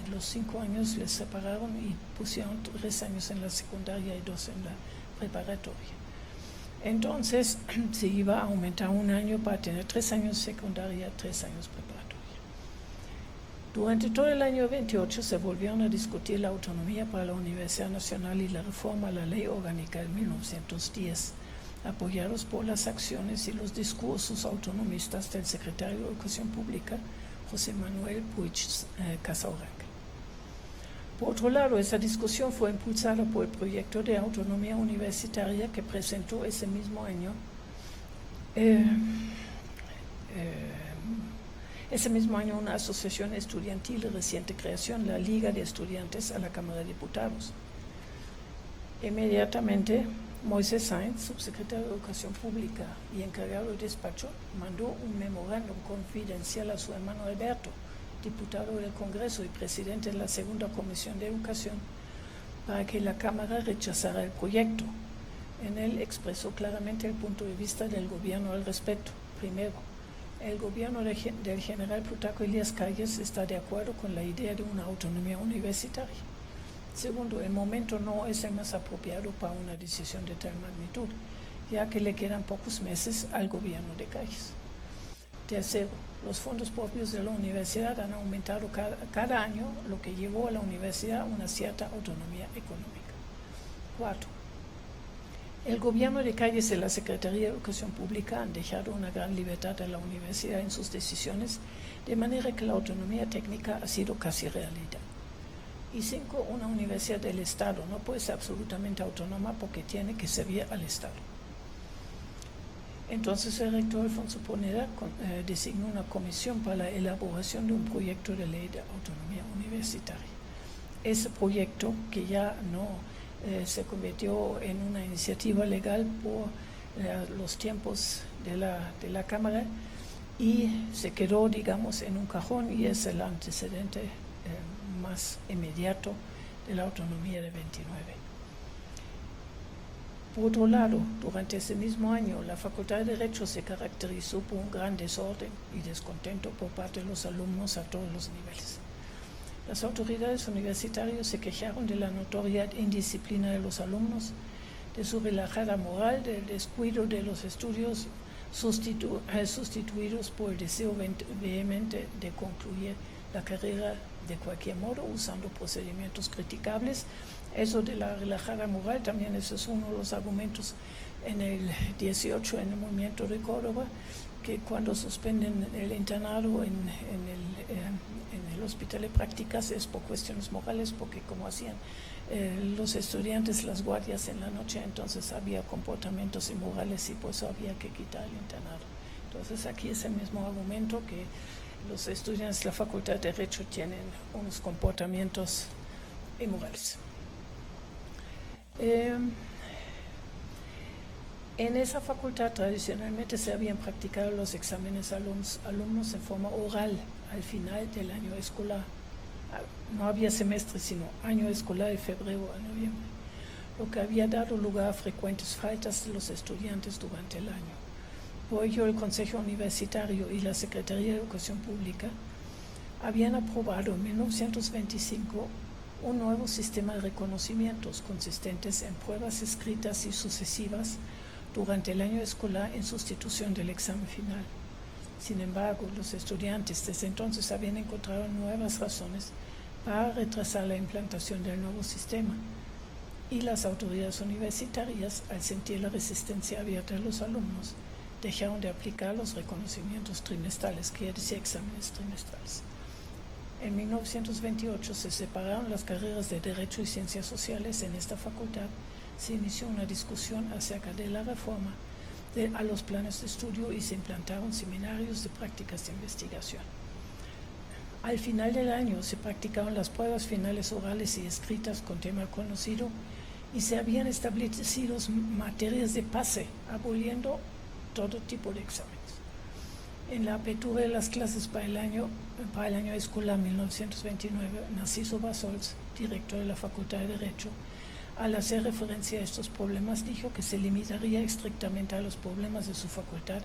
en los 5 años les separaron y pusieron 3 años en la secundaria y 2 en la preparatoria. Entonces se iba a aumentar 1 año para tener 3 años secundaria, 3 años preparatoria. Durante todo el año 28 se volvieron a discutir la autonomía para la Universidad Nacional y la reforma a la Ley Orgánica de 1910, apoyados por las acciones y los discursos autonomistas del secretario de Educación Pública, José Manuel Puig Casaurranga. Por otro lado, esa discusión fue impulsada por el proyecto de autonomía universitaria que presentó ese mismo año una asociación estudiantil de reciente creación, la Liga de Estudiantes, a la Cámara de Diputados. Inmediatamente, Moisés Sáenz, subsecretario de Educación Pública y encargado del despacho, mandó un memorándum confidencial a su hermano Alberto, diputado del Congreso y presidente de la Segunda Comisión de Educación, para que la Cámara rechazara el proyecto. En él expresó claramente el punto de vista del gobierno al respecto. Primero, el gobierno del general Plutarco Elías Calles está de acuerdo con la idea de una autonomía universitaria. Segundo, el momento no es el más apropiado para una decisión de tal magnitud, ya que le quedan pocos meses al gobierno de Calles. Tercero, los fondos propios de la universidad han aumentado cada año, lo que llevó a la universidad una cierta autonomía económica. Cuarto, el gobierno de Calles y la Secretaría de Educación Pública han dejado una gran libertad a la universidad en sus decisiones, de manera que la autonomía técnica ha sido casi realidad. Y 5, una universidad del Estado no puede ser absolutamente autónoma porque tiene que servir al Estado. Entonces el rector Alfonso Pruneda designó una comisión para la elaboración de un proyecto de ley de autonomía universitaria. Ese proyecto, que ya no se convirtió en una iniciativa legal por los tiempos de la Cámara, y se quedó, digamos, en un cajón y es el antecedente más inmediato de la autonomía de 29. Por otro lado, durante ese mismo año, la Facultad de Derecho se caracterizó por un gran desorden y descontento por parte de los alumnos a todos los niveles. Las autoridades universitarias se quejaron de la notoria indisciplina de los alumnos, de su relajada moral, del descuido de los estudios sustituidos por el deseo vehemente de concluir la carrera de cualquier modo, usando procedimientos criticables. Eso de la relajada moral también ese es uno de los argumentos en el 18, en el movimiento de Córdoba, que cuando suspenden el internado en el hospital de prácticas es por cuestiones morales, porque como hacían los estudiantes las guardias en la noche, entonces había comportamientos inmorales y por eso había que quitar el internado. Entonces aquí es el mismo argumento, que los estudiantes de la Facultad de Derecho tienen unos comportamientos inmorales. En esa facultad tradicionalmente se habían practicado los exámenes a los alumnos en forma oral al final del año escolar. No había semestre, sino año escolar de febrero a noviembre, lo que había dado lugar a frecuentes faltas de los estudiantes durante el año. Por ello, el Consejo Universitario y la Secretaría de Educación Pública habían aprobado en 1925 un nuevo sistema de reconocimientos consistentes en pruebas escritas y sucesivas durante el año escolar en sustitución del examen final. Sin embargo, los estudiantes desde entonces habían encontrado nuevas razones para retrasar la implantación del nuevo sistema, y las autoridades universitarias, al sentir la resistencia abierta de los alumnos, dejaron de aplicar los reconocimientos trimestrales, que decía exámenes trimestrales. En 1928 se separaron las carreras de Derecho y Ciencias Sociales en esta facultad. Se inició una discusión acerca de la reforma a los planes de estudio y se implantaron seminarios de prácticas de investigación. Al final del año se practicaron las pruebas finales orales y escritas con tema conocido y se habían establecido materias de pase, aboliendo todo tipo de exámenes. En la apertura de las clases para el año escolar 1929, Narciso Bassols, director de la Facultad de Derecho, al hacer referencia a estos problemas, dijo que se limitaría estrictamente a los problemas de su facultad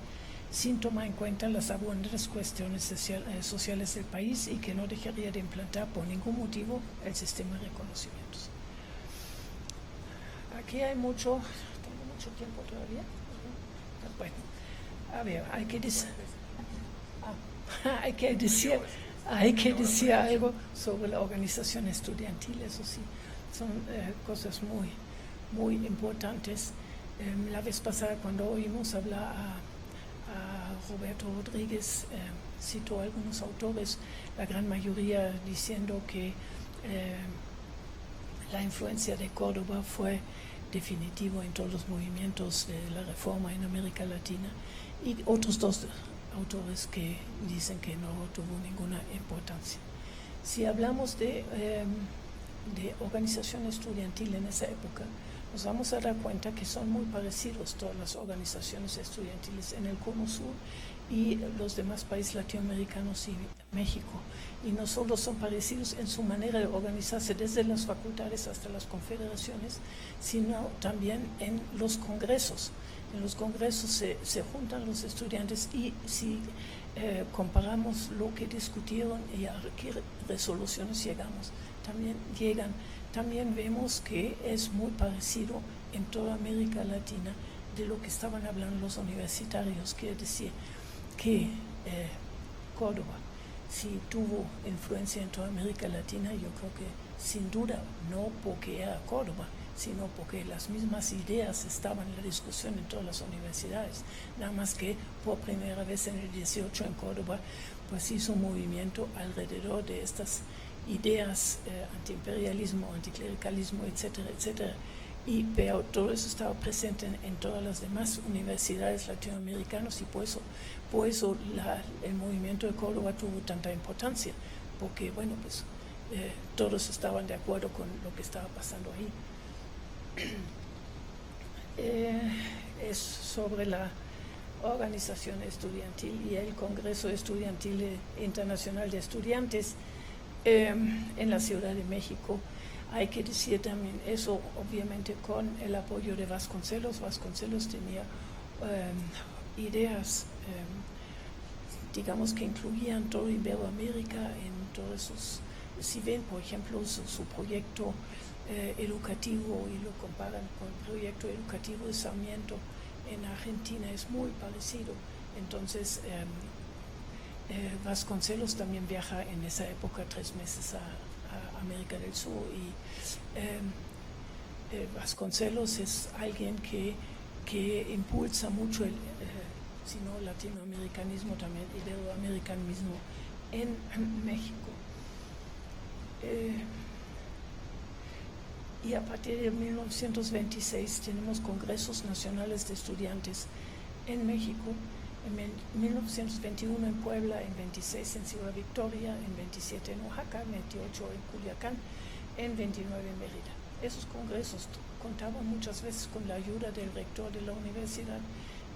sin tomar en cuenta las abundantes cuestiones sociales del país y que no dejaría de implantar por ningún motivo el sistema de reconocimientos. Aquí hay tengo mucho tiempo todavía. Bueno, a ver, hay que decir algo sobre la organización estudiantil, eso sí, son cosas muy, muy importantes. La vez pasada, cuando oímos hablar a Roberto Rodríguez, citó a algunos autores, la gran mayoría diciendo que la influencia de Córdoba fue definitivo en todos los movimientos de la reforma en América Latina, y otros dos autores que dicen que no tuvo ninguna importancia. Si hablamos de organización estudiantil en esa época, nos vamos a dar cuenta que son muy parecidos todas las organizaciones estudiantiles en el Cono Sur y los demás países latinoamericanos y México. Y no solo son parecidos en su manera de organizarse desde las facultades hasta las confederaciones, sino también en los congresos. En los congresos se juntan los estudiantes y si comparamos lo que discutieron y a qué resoluciones llegan, también vemos que es muy parecido en toda América Latina de lo que estaban hablando los universitarios, quiere decir que Córdoba sí tuvo influencia en toda América Latina. Yo creo que sin duda no porque era Córdoba, sino porque las mismas ideas estaban en la discusión en todas las universidades, nada más que por primera vez en el 18 en Córdoba pues hizo un movimiento alrededor de estas ideas, antiimperialismo, anticlericalismo, etcétera, etcétera. Pero todo eso estaba presente en todas las demás universidades latinoamericanas, y por eso el movimiento de Córdoba tuvo tanta importancia, porque bueno, pues todos estaban de acuerdo con lo que estaba pasando ahí. Es sobre la organización estudiantil y el Congreso Estudiantil Internacional de Estudiantes en la Ciudad de México. Hay que decir también eso, obviamente, con el apoyo de Vasconcelos. Vasconcelos tenía ideas, digamos, que incluían todo Iberoamérica en todos sus... Si ven, por ejemplo, su proyecto educativo y lo comparan con el proyecto educativo de Sarmiento en Argentina, es muy parecido. Entonces, Vasconcelos también viaja en esa época 3 meses a América del Sur y Vasconcelos es alguien que impulsa mucho el sino latinoamericanismo, también iberoamericanismo en México. Y a partir de 1926 tenemos congresos nacionales de estudiantes en México, en 1921 en Puebla, en 26 en Ciudad Victoria, en 27 en Oaxaca, en 28 en Culiacán, en 29 en Mérida. Esos congresos contaban muchas veces con la ayuda del rector de la universidad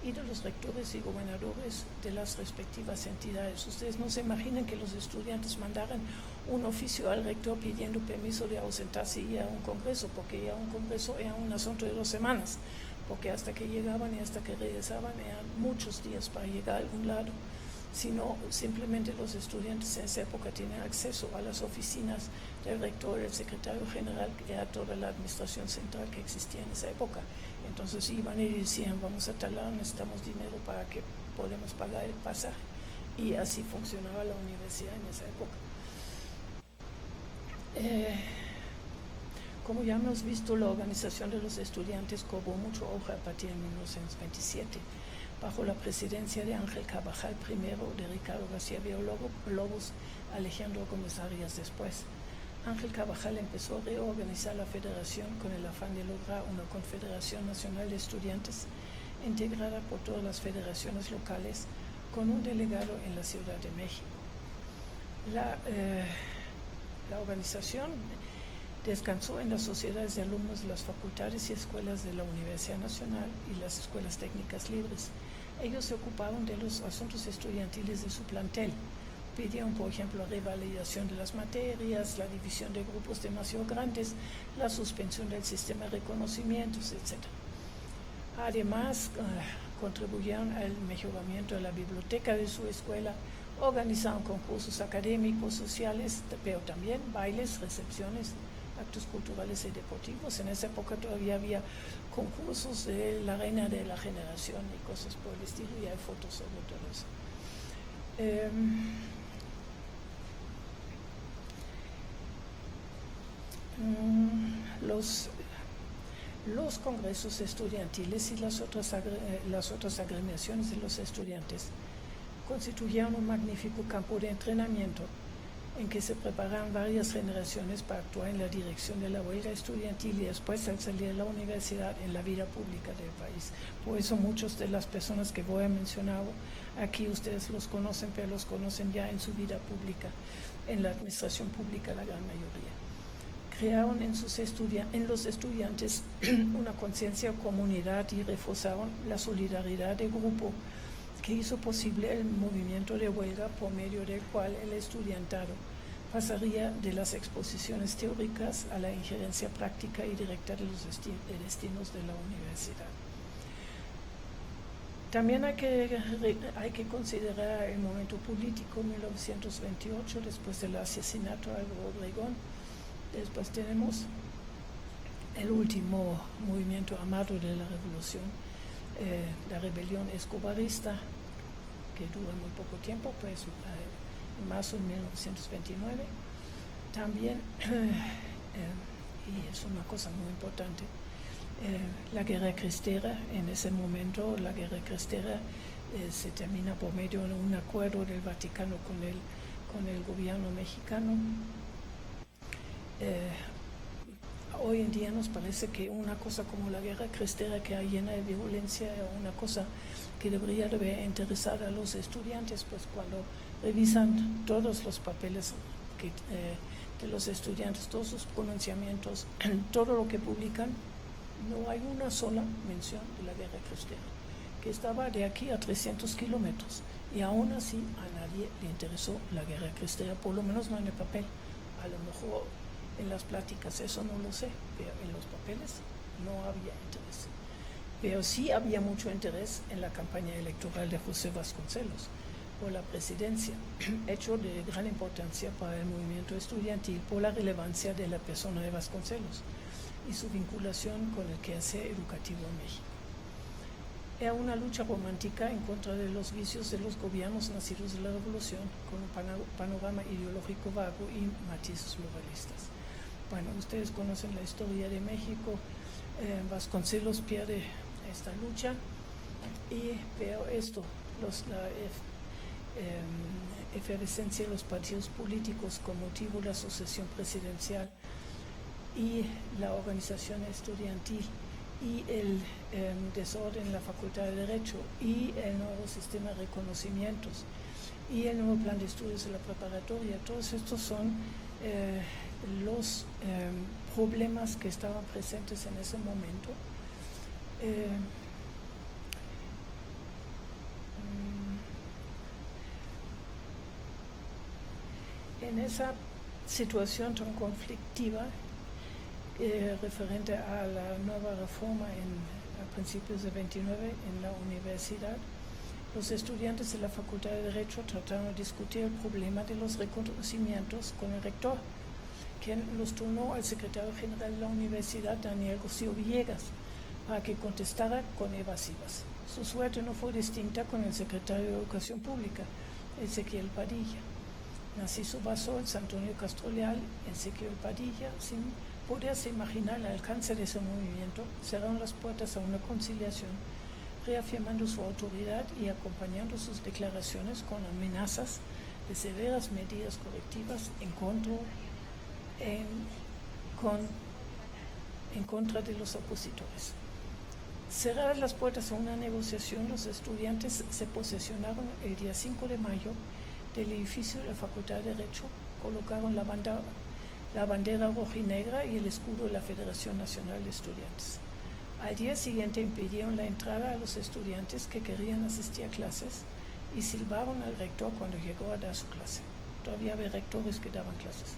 y de los rectores y gobernadores de las respectivas entidades. Ustedes no se imaginan que los estudiantes mandaran un oficio al rector pidiendo permiso de ausentarse y ir a un congreso, porque ir a un congreso era un asunto de 2 semanas, porque hasta que llegaban y hasta que regresaban eran muchos días para llegar a algún lado, sino simplemente los estudiantes en esa época tenían acceso a las oficinas del rector, del secretario general, que era toda la administración central que existía en esa época. Entonces iban y decían, vamos a tal lado, necesitamos dinero para que podamos pagar el pasaje. Y así funcionaba la universidad en esa época. Como ya hemos visto, la organización de los estudiantes cobró mucho auge a partir de 1927, bajo la presidencia de Ángel Carvajal primero, de Ricardo García Villalobos, Alejandro Gómez Arias después. Ángel Carvajal empezó a reorganizar la federación con el afán de lograr una confederación nacional de estudiantes integrada por todas las federaciones locales, con un delegado en la Ciudad de México. La organización descansó en las sociedades de alumnos de las facultades y escuelas de la Universidad Nacional y las escuelas técnicas libres. Ellos se ocuparon de los asuntos estudiantiles de su plantel. Pidieron, por ejemplo, la revalidación de las materias, la división de grupos demasiado grandes, la suspensión del sistema de reconocimientos, etc. Además, contribuyeron al mejoramiento de la biblioteca de su escuela, organizaron concursos académicos, sociales, pero también bailes, recepciones, actos culturales y deportivos. En esa época todavía había concursos de la reina de la generación y cosas por el estilo, y hay fotos sobre todo eso. Los congresos estudiantiles y las otras agremiaciones de los estudiantes constituyeron un magnífico campo de entrenamiento en que se prepararon varias generaciones para actuar en la dirección de la huelga estudiantil y después, al salir de la universidad, en la vida pública del país. Por eso muchas de las personas que voy a mencionar aquí, ustedes los conocen, pero los conocen ya en su vida pública, en la administración pública la gran mayoría. Crearon en los estudiantes una conciencia de comunidad y reforzaron la solidaridad de grupo, que hizo posible el movimiento de huelga, por medio del cual el estudiantado pasaría de las exposiciones teóricas a la injerencia práctica y directa de los destinos de la universidad. También hay que considerar el momento político, 1928, después del asesinato de Álvaro Obregón. Después tenemos el último movimiento armado de la revolución, la rebelión escobarista, que dura muy poco tiempo, pues en marzo de 1929. También, y es una cosa muy importante, la guerra cristera. En ese momento la guerra cristera se termina por medio de un acuerdo del Vaticano con el gobierno mexicano. Hoy en día nos parece que una cosa como la guerra cristera, que hay llena de violencia, es una cosa que debería interesar a los estudiantes, pues cuando revisan todos los papeles de los estudiantes, todos sus pronunciamientos, todo lo que publican, no hay una sola mención de la guerra cristera. que estaba de aquí a 300 kilómetros, y aún así a nadie le interesó la guerra cristera, por lo menos no en el papel. A lo mejor en las pláticas eso no lo sé, pero en los papeles no había interés. Pero sí había mucho interés en la campaña electoral de José Vasconcelos por la presidencia, hecho de gran importancia para el movimiento estudiantil por la relevancia de la persona de Vasconcelos y su vinculación con el quehacer educativo en México. Era una lucha romántica en contra de los vicios de los gobiernos nacidos de la Revolución, con un panorama ideológico vago y matices pluralistas. Bueno, ustedes conocen la historia de México. Vasconcelos pierde esta lucha, pero la efervescencia de los partidos políticos con motivo de la sucesión presidencial y la organización estudiantil y el desorden en la Facultad de Derecho y el nuevo sistema de reconocimientos y el nuevo plan de estudios de la preparatoria, todos estos son los problemas que estaban presentes en ese momento. En esa situación tan conflictiva referente a la nueva reforma a principios de 29 en la universidad, los estudiantes de la Facultad de Derecho trataron de discutir el problema de los reconocimientos con el rector, quien los turnó al secretario general de la universidad, Daniel Cosío Villegas, para que contestara con evasivas. Su suerte no fue distinta con el secretario de Educación Pública, Ezequiel Padilla. Narciso Basol, Antonio Castro Leal, Ezequiel Padilla, sin poderse imaginar el alcance de ese movimiento, cerraron las puertas a una conciliación, reafirmando su autoridad y acompañando sus declaraciones con amenazas de severas medidas correctivas en contra de los opositores. Cerradas las puertas a una negociación, los estudiantes se posesionaron el día 5 de mayo del edificio de la Facultad de Derecho, colocaron la bandera rojinegra y el escudo de la Federación Nacional de Estudiantes. Al día siguiente impidieron la entrada a los estudiantes que querían asistir a clases y silbaron al rector cuando llegó a dar su clase. Todavía había rectores que daban clases.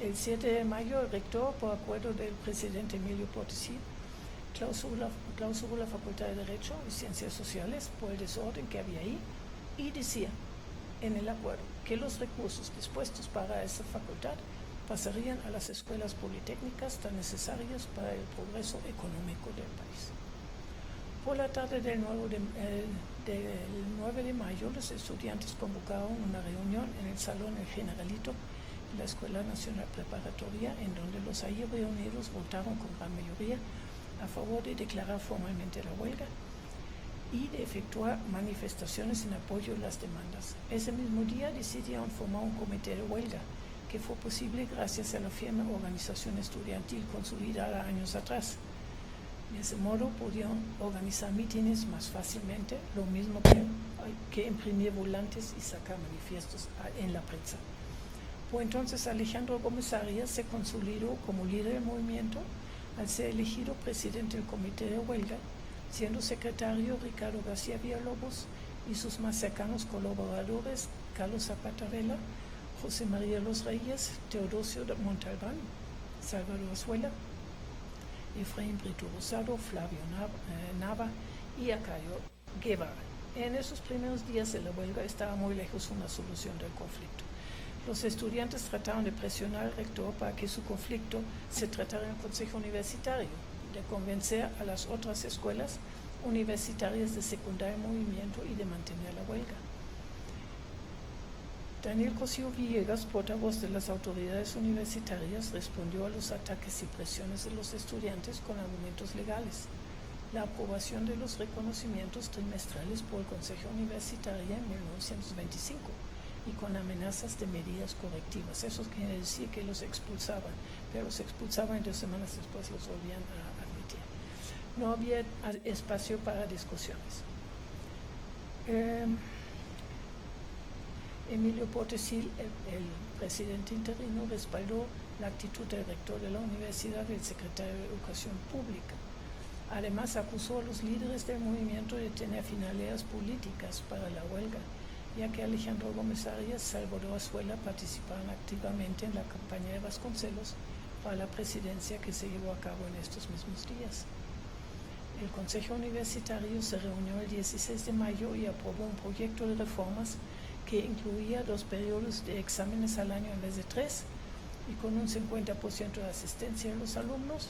El 7 de mayo, el rector, por acuerdo del presidente Emilio Portesil, clausuró la Facultad de Derecho y Ciencias Sociales por el desorden que había ahí y decía en el acuerdo que los recursos dispuestos para esa facultad pasarían a las escuelas politécnicas tan necesarias para el progreso económico del país. Por la tarde del 9 de mayo, los estudiantes convocaron una reunión en el Salón El Generalito de la Escuela Nacional Preparatoria, en donde los ahí reunidos votaron con gran mayoría a favor de declarar formalmente la huelga y de efectuar manifestaciones en apoyo de las demandas. Ese mismo día decidieron formar un comité de huelga, que fue posible gracias a la firme organización estudiantil consolidada años atrás. De ese modo pudieron organizar mítines más fácilmente, lo mismo que imprimir volantes y sacar manifiestos en la prensa. Por entonces Alejandro Gómez Arias se consolidó como líder del movimiento al ser elegido presidente del comité de huelga, siendo secretario Ricardo García Villalobos y sus más cercanos colaboradores Carlos Zapata Vela, José María Los Reyes, Teodosio Montalbán, Salvador Azuela, Efraín Brito Rosado, Flavio Nava y Acayo Guevara. En esos primeros días de la huelga estaba muy lejos una solución del conflicto. Los estudiantes trataron de presionar al rector para que su conflicto se tratara en el Consejo Universitario, de convencer a las otras escuelas universitarias de secundar el movimiento y de mantener la huelga. Daniel Cosío Villegas, portavoz de las autoridades universitarias, respondió a los ataques y presiones de los estudiantes con argumentos legales. La aprobación de los reconocimientos trimestrales por el Consejo Universitario en 1925 y con amenazas de medidas correctivas. Eso quiere decir que los expulsaban, pero los expulsaban y 2 semanas después los volvían a admitir. No había espacio para discusiones. Emilio Portesil, el presidente interino, respaldó la actitud del rector de la universidad y el secretario de Educación Pública. Además, acusó a los líderes del movimiento de tener finalidades políticas para la huelga, ya que Alejandro Gómez Arias y Salvador Azuela participaron activamente en la campaña de Vasconcelos para la presidencia que se llevó a cabo en estos mismos días. El Consejo Universitario se reunió el 16 de mayo y aprobó un proyecto de reformas que incluía 2 periodos de exámenes al año en vez de 3 y con un 50% de asistencia de los alumnos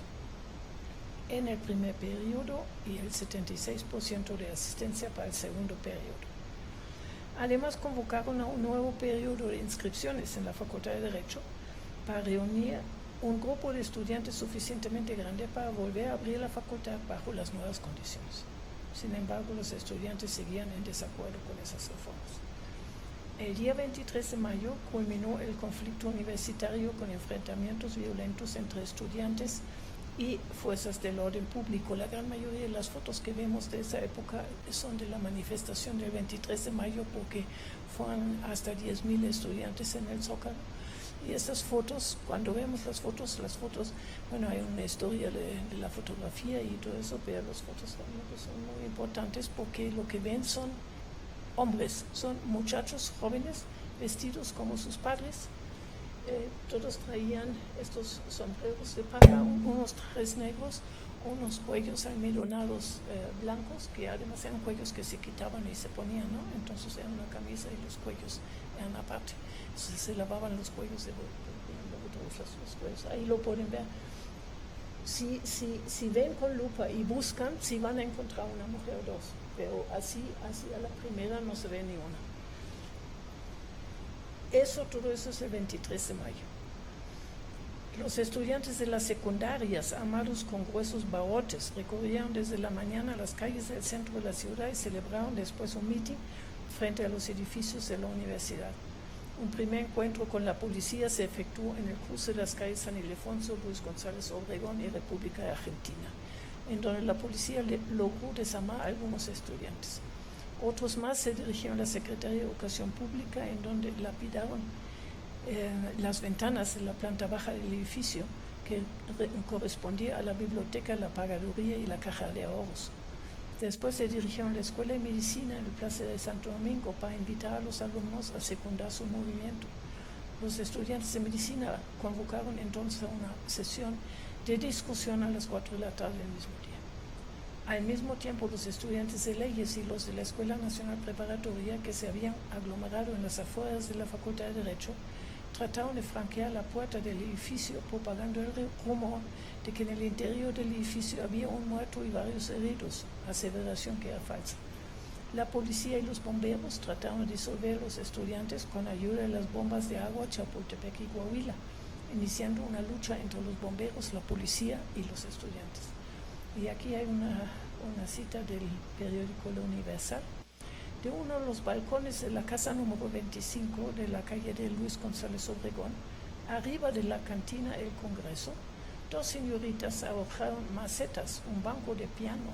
en el primer periodo y el 76% de asistencia para el segundo periodo. Además, convocaron a un nuevo periodo de inscripciones en la Facultad de Derecho para reunir un grupo de estudiantes suficientemente grande para volver a abrir la facultad bajo las nuevas condiciones. Sin embargo, los estudiantes seguían en desacuerdo con esas reformas. El día 23 de mayo culminó el conflicto universitario con enfrentamientos violentos entre estudiantes y fuerzas del orden público. La gran mayoría de las fotos que vemos de esa época son de la manifestación del 23 de mayo porque fueron hasta 10,000 estudiantes en el Zócalo. Y estas fotos, cuando vemos las fotos, bueno, hay una historia de la fotografía y todo eso, pero las fotos también son muy importantes porque lo que ven son hombres, son muchachos jóvenes vestidos como sus padres. Todos traían estos sombreros de paja, unos trajes negros, unos cuellos almidonados blancos, que además eran cuellos que se quitaban y se ponían, ¿no? Entonces era una camisa y los cuellos eran aparte. Entonces se lavaban los cuellos de todos los cuellos. Ahí lo pueden ver. Si ven con lupa y buscan, sí van a encontrar una mujer o dos, pero así a la primera no se ve ni una. Todo eso es el 23 de mayo. Los estudiantes de las secundarias, armados con gruesos barrotes, recorrieron desde la mañana las calles del centro de la ciudad y celebraron después un mitin frente a los edificios de la universidad. Un primer encuentro con la policía se efectuó en el cruce de las calles San Ildefonso, Luis González Obregón y República de Argentina, en donde la policía logró desarmar a algunos estudiantes. Otros más se dirigieron a la Secretaría de Educación Pública, en donde lapidaron las ventanas de la planta baja del edificio, que correspondía a la biblioteca, la pagaduría y la caja de ahorros. Después se dirigieron a la Escuela de Medicina en el Plaza de Santo Domingo para invitar a los alumnos a secundar su movimiento. Los estudiantes de Medicina convocaron entonces una sesión de discusión a las 4 de la tarde del mismo día. Al mismo tiempo, los estudiantes de Leyes y los de la Escuela Nacional Preparatoria, que se habían aglomerado en las afueras de la Facultad de Derecho, trataron de franquear la puerta del edificio, propagando el rumor de que en el interior del edificio había un muerto y varios heridos, aseveración que era falsa. La policía y los bomberos trataron de disolver a los estudiantes con ayuda de las bombas de agua Chapultepec y Coahuila, iniciando una lucha entre los bomberos, la policía y los estudiantes. Y aquí hay una cita del periódico La Universal. De uno de los balcones de la casa número 25 de la calle de Luis González Obregón, arriba de la cantina El Congreso, 2 señoritas arrojaron macetas, un banco de piano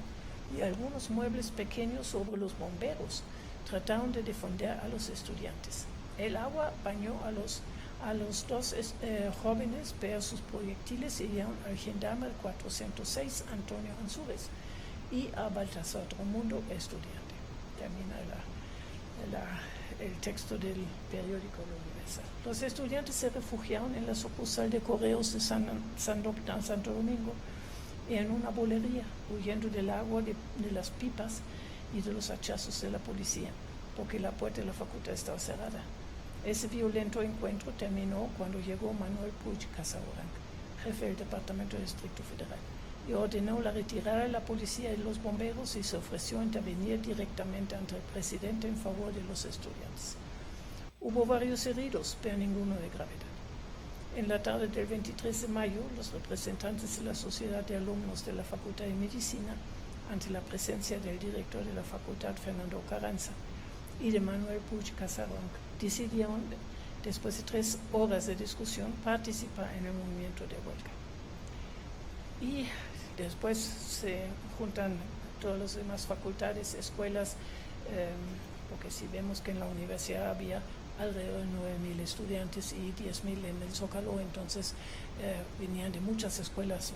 y algunos muebles pequeños sobre los bomberos. Trataron de defender a los estudiantes. El agua bañó a los 2 jóvenes, pero sus proyectiles hirieron al gendarme del 406, Antonio Ansúrez, y a Baltasar Tromundo, estudiante. Termina el texto del periódico La Universal. Los estudiantes se refugiaron en la sucursal de correos de Santo Domingo y en una bolería, huyendo del agua de las pipas y de los hachazos de la policía, porque la puerta de la facultad estaba cerrada. Ese violento encuentro terminó cuando llegó Manuel Puig Casaurang, jefe del Departamento del Distrito Federal, y ordenó la retirada de la policía y los bomberos y se ofreció a intervenir directamente ante el presidente en favor de los estudiantes. Hubo varios heridos, pero ninguno de gravedad. En la tarde del 23 de mayo, los representantes de la Sociedad de Alumnos de la Facultad de Medicina, ante la presencia del director de la facultad, Fernando Carranza, y de Manuel Puig Casaurang, decidieron, después de 3 horas de discusión, participar en el movimiento de huelga. Y después se juntan todas las demás facultades, escuelas, porque si vemos que en la universidad había alrededor de 9.000 estudiantes y 10.000 en el Zócalo, entonces venían de muchas escuelas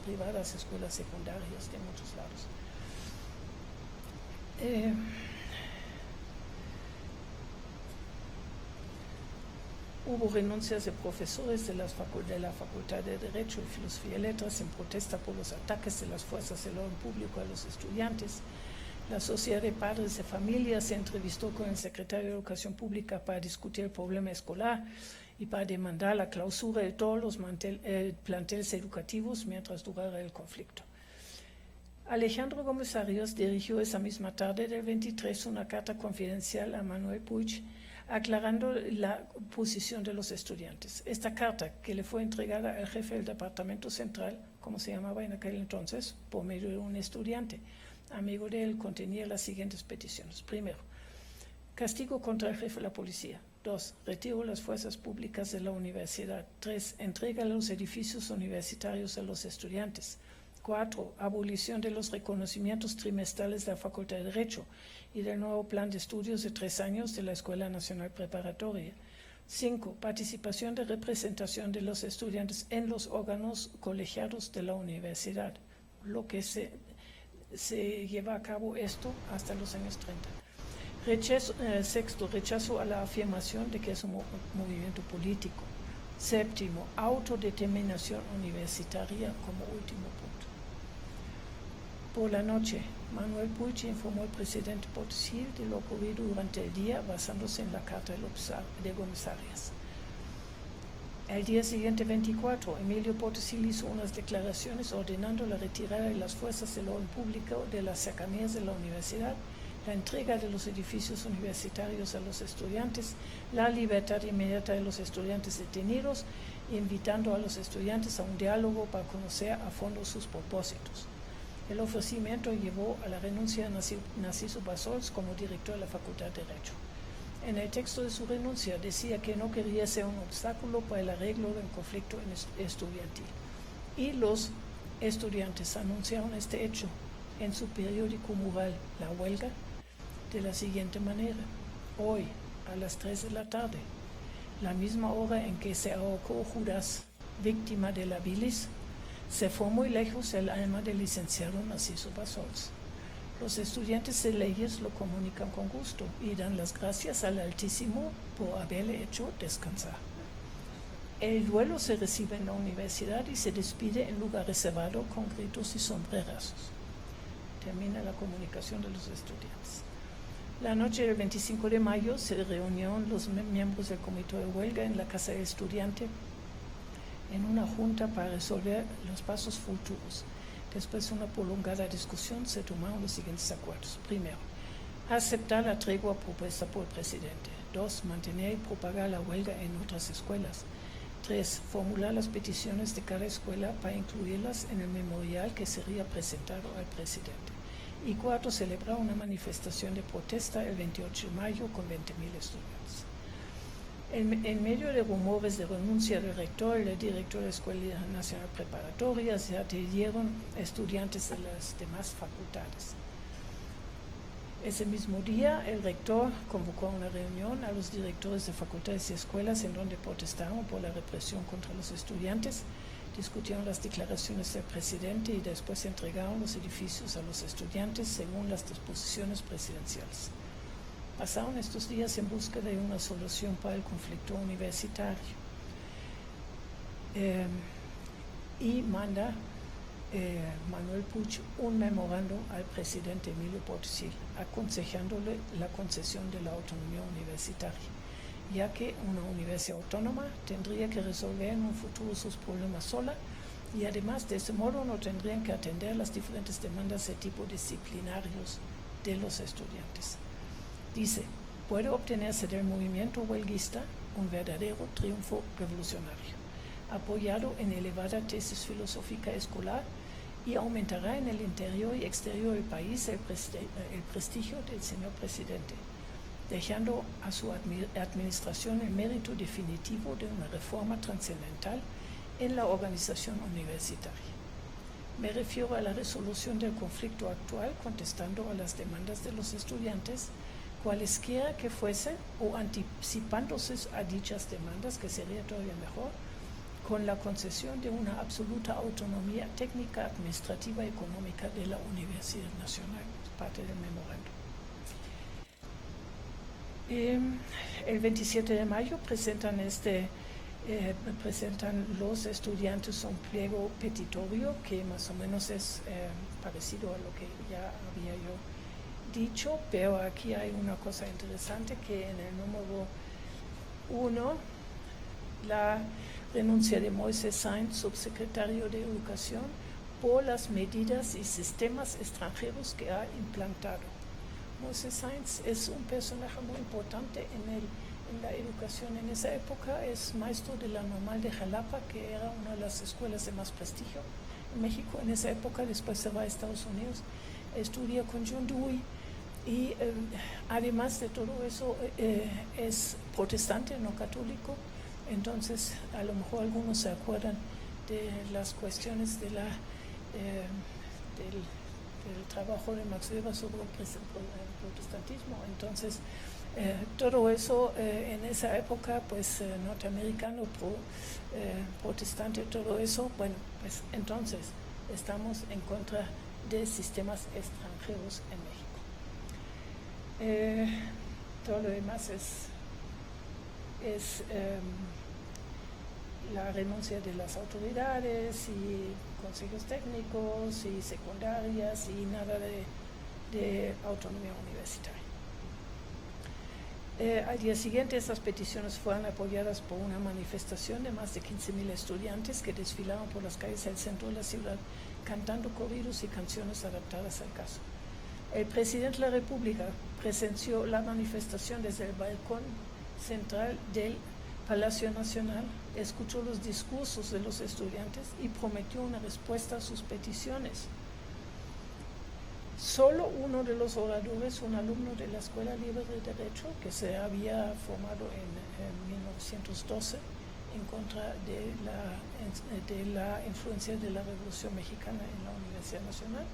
privadas, escuelas secundarias, de muchos lados. Hubo renuncias de profesores de la Facultad de Derecho y Filosofía y Letras en protesta por los ataques de las fuerzas del orden público a los estudiantes. La Sociedad de Padres de Familia se entrevistó con el secretario de Educación Pública para discutir el problema escolar y para demandar la clausura de todos los planteles educativos mientras durara el conflicto. Alejandro Gómez Arias dirigió esa misma tarde del 23 una carta confidencial a Manuel Puig aclarando la posición de los estudiantes. Esta carta, que le fue entregada al jefe del Departamento Central, como se llamaba en aquel entonces, por medio de un estudiante amigo de él, contenía las siguientes peticiones. Primero, castigo contra el jefe de la policía. 2. Retiro las fuerzas públicas de la universidad. 3. Entrega los edificios universitarios a los estudiantes. 4. Abolición de los reconocimientos trimestrales de la Facultad de Derecho y del nuevo plan de estudios de 3 años de la Escuela Nacional Preparatoria. 5. Participación de representación de los estudiantes en los órganos colegiados de la universidad, lo que se lleva a cabo esto hasta los años 30. Sexto, rechazo a la afirmación de que es un movimiento político. 7. Autodeterminación universitaria como último punto. Por la noche, Manuel Puig informó al presidente Potosí de lo ocurrido durante el día basándose en la carta de Gómez Arias. El día siguiente, 24, Emilio Potosí hizo unas declaraciones ordenando la retirada de las fuerzas del orden público de las cercanías de la universidad, la entrega de los edificios universitarios a los estudiantes, la libertad inmediata de los estudiantes detenidos, invitando a los estudiantes a un diálogo para conocer a fondo sus propósitos. El ofrecimiento llevó a la renuncia de Narciso Bassols como director de la Facultad de Derecho. En el texto de su renuncia decía que no quería ser un obstáculo para el arreglo del conflicto estudiantil. Y los estudiantes anunciaron este hecho en su periódico mural, La Huelga, de la siguiente manera. Hoy, a las 3 de la tarde, la misma hora en que se ahorcó Judas, víctima de la bilis, se fue muy lejos el alma del licenciado Narciso Bassols. Los estudiantes de leyes lo comunican con gusto y dan las gracias al Altísimo por haberle hecho descansar. El duelo se recibe en la universidad y se despide en lugar reservado con gritos y sombrerazos. Termina la comunicación de los estudiantes. La noche del 25 de mayo se reunieron los miembros del comité de huelga en la casa del estudiante en una junta para resolver los pasos futuros. Después de una prolongada discusión se tomaron los siguientes acuerdos. Primero, aceptar la tregua propuesta por el presidente. 2. Mantener y propagar la huelga en otras escuelas. 3. Formular las peticiones de cada escuela para incluirlas en el memorial que sería presentado al presidente. Y 4. Celebrar una manifestación de protesta el 28 de mayo con 20.000 estudiantes. En medio de rumores de renuncia del rector y del director de la Escuela Nacional Preparatoria, se adhirieron estudiantes de las demás facultades. Ese mismo día, el rector convocó a una reunión a los directores de facultades y escuelas en donde protestaron por la represión contra los estudiantes, discutieron las declaraciones del presidente y después entregaron los edificios a los estudiantes según las disposiciones presidenciales. Pasaron estos días en busca de una solución para el conflicto universitario. Y manda Manuel Puig un memorando al presidente Emilio Potosí, aconsejándole la concesión de la autonomía universitaria, ya que una universidad autónoma tendría que resolver en un futuro sus problemas sola y además de ese modo no tendrían que atender las diferentes demandas de tipo disciplinarios de los estudiantes. Dice, puede obtenerse del movimiento huelguista un verdadero triunfo revolucionario, apoyado en elevada tesis filosófica escolar y aumentará en el interior y exterior del país el prestigio del señor presidente, dejando a su administración el mérito definitivo de una reforma trascendental en la organización universitaria. Me refiero a la resolución del conflicto actual contestando a las demandas de los estudiantes, cualesquiera que fuese, o anticipándose a dichas demandas, que sería todavía mejor, con la concesión de una absoluta autonomía técnica, administrativa y económica de la Universidad Nacional, es parte del memorándum. El 27 de mayo presentan los estudiantes un pliego petitorio que más o menos es parecido a lo que ya había yo dicho, pero aquí hay una cosa interesante, que en el número 1, la renuncia de Moisés Sainz, subsecretario de Educación, por las medidas y sistemas extranjeros que ha implantado. Moisés Sainz es un personaje muy importante en la educación en esa época. Es maestro de la Normal de Jalapa, que era una de las escuelas de más prestigio en México en esa época. Después se va a Estados Unidos, estudia con John Dewey y además de todo eso es protestante, no católico. Entonces, a lo mejor algunos se acuerdan de las cuestiones del trabajo de Max Weber sobre el protestantismo. Entonces, todo eso en esa época, pues norteamericano, protestante, todo eso, bueno, pues entonces estamos en contra de sistemas extranjeros en México. Todo lo demás es la renuncia de las autoridades y consejos técnicos y secundarias y nada de autonomía universitaria. Al día siguiente, estas peticiones fueron apoyadas por una manifestación de más de 15,000 estudiantes que desfilaron por las calles del centro de la ciudad cantando corridos y canciones adaptadas al caso. El presidente de la República presenció la manifestación desde el balcón central del Palacio Nacional, escuchó los discursos de los estudiantes y prometió una respuesta a sus peticiones. Solo uno de los oradores, un alumno de la Escuela Libre de Derecho, que se había formado en 1912 en contra de la influencia de la Revolución Mexicana en la Universidad Nacional,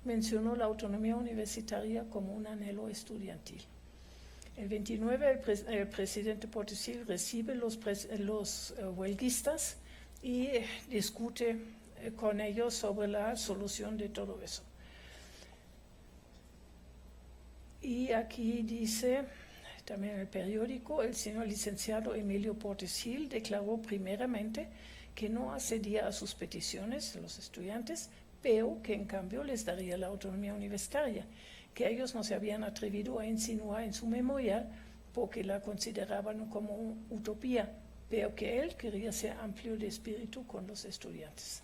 mencionó la autonomía universitaria como un anhelo estudiantil. El 29, el presidente Portesil recibe los huelguistas y discute con ellos sobre la solución de todo eso. Y aquí dice, también en el periódico, el señor licenciado Emilio Portesil declaró primeramente que no accedía a sus peticiones de los estudiantes, pero que en cambio les daría la autonomía universitaria, que ellos no se habían atrevido a insinuar en su memorial porque la consideraban como utopía, pero que él quería ser amplio de espíritu con los estudiantes.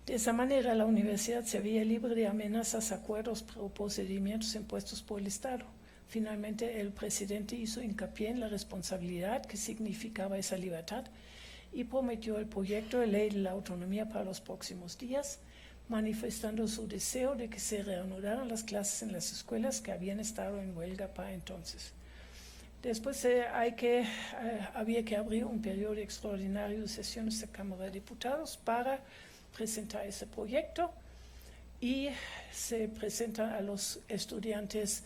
De esa manera, la universidad se veía libre de amenazas, acuerdos o procedimientos impuestos por el Estado. Finalmente, el presidente hizo hincapié en la responsabilidad que significaba esa libertad y prometió el proyecto de ley de la autonomía para los próximos días, manifestando su deseo de que se reanudaran las clases en las escuelas que habían estado en huelga para entonces. Después había que abrir un periodo extraordinario de sesiones de Cámara de Diputados para presentar ese proyecto y se presenta a los estudiantes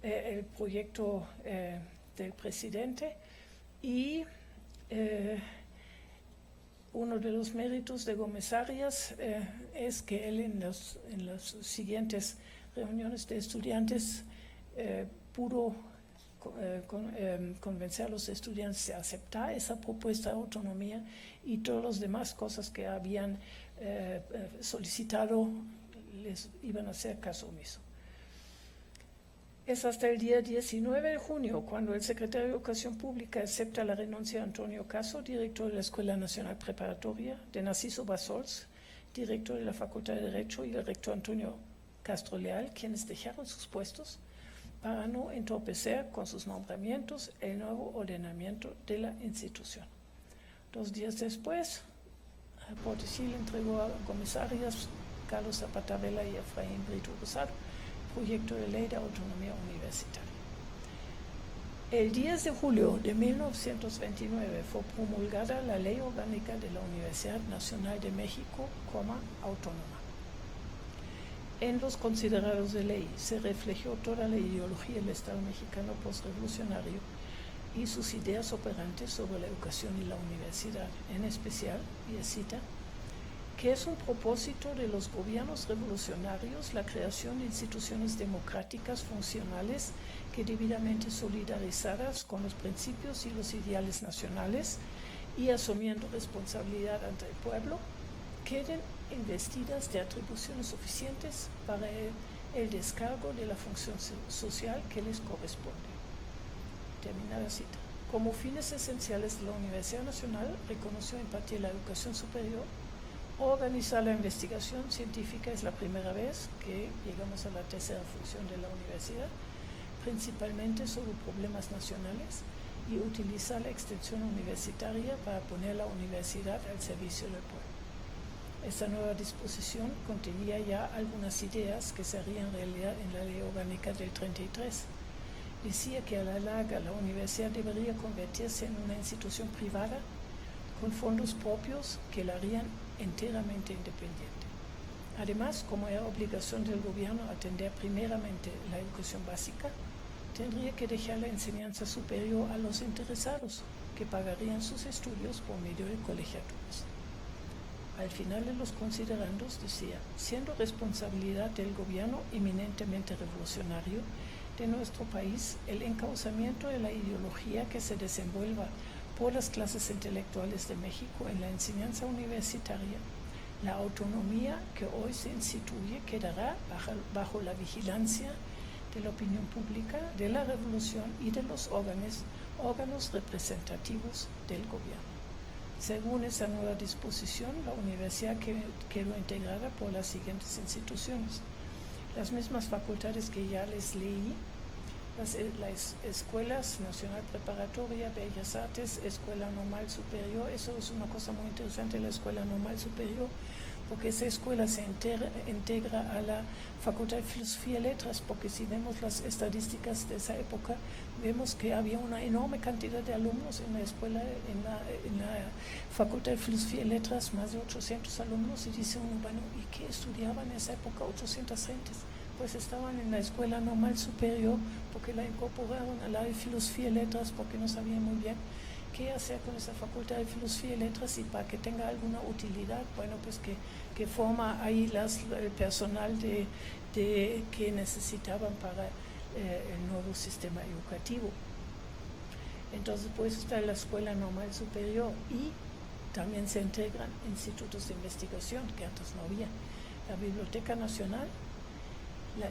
el proyecto del presidente y uno de los méritos de Gómez Arias es que él en las siguientes reuniones de estudiantes pudo convencer a los estudiantes de aceptar esa propuesta de autonomía y todas las demás cosas que habían solicitado les iban a hacer caso omiso. Es hasta el día 19 de junio cuando el secretario de Educación Pública acepta la renuncia de Antonio Caso, director de la Escuela Nacional Preparatoria, de Narciso Basols, director de la Facultad de Derecho, y el rector Antonio Castro Leal, quienes dejaron sus puestos para no entorpecer con sus nombramientos el nuevo ordenamiento de la institución. 2 días después, Portesil entregó a Gómez Arias, Carlos Zapata Vela y Efraín Brito Rosado proyecto de ley de autonomía universitaria. El 10 de julio de 1929 fue promulgada la Ley Orgánica de la Universidad Nacional de México como autónoma. En los considerados de ley se reflejó toda la ideología del Estado mexicano postrevolucionario y sus ideas operantes sobre la educación y la universidad, en especial, y cita, que es un propósito de los gobiernos revolucionarios la creación de instituciones democráticas funcionales que debidamente solidarizadas con los principios y los ideales nacionales y asumiendo responsabilidad ante el pueblo, queden investidas de atribuciones suficientes para el descargo de la función social que les corresponde. Terminada cita. Como fines esenciales de la Universidad Nacional, reconoció impartir la educación superior. Organizar la investigación científica es la primera vez que llegamos a la tercera función de la universidad, principalmente sobre problemas nacionales, y utilizar la extensión universitaria para poner la universidad al servicio del pueblo. Esta nueva disposición contenía ya algunas ideas que se harían realidad en la Ley Orgánica del 33. Decía que a la larga la universidad debería convertirse en una institución privada con fondos propios que la harían enteramente independiente. Además, como era obligación del gobierno atender primeramente la educación básica, tendría que dejar la enseñanza superior a los interesados, que pagarían sus estudios por medio de colegiaturas. Al final de los considerandos decía, siendo responsabilidad del gobierno eminentemente revolucionario de nuestro país el encauzamiento de la ideología que se desenvuelva por las clases intelectuales de México en la enseñanza universitaria, la autonomía que hoy se instituye quedará bajo la vigilancia de la opinión pública, de la revolución y de los órganos representativos del gobierno. Según esa nueva disposición, la universidad quedó integrada por las siguientes instituciones. Las mismas facultades que ya les leí, las escuelas Nacional Preparatoria, Bellas Artes, Escuela Normal Superior. Eso es una cosa muy interesante, la Escuela Normal Superior, porque esa escuela se integra a la Facultad de Filosofía y Letras, porque si vemos las estadísticas de esa época, vemos que había una enorme cantidad de alumnos en la escuela, en la Facultad de Filosofía y Letras, más de 800 alumnos, y dice uno, bueno, ¿y qué estudiaban en esa época 800 gentes? Pues estaban en la Escuela Normal Superior, porque la incorporaron a la de Filosofía y Letras, porque no sabían muy bien qué hacer con esa Facultad de Filosofía y Letras, y para que tenga alguna utilidad, bueno, pues que forma ahí el personal que necesitaban para el nuevo sistema educativo. Entonces, pues está la Escuela Normal Superior, y también se integran institutos de investigación que antes no había. La Biblioteca Nacional,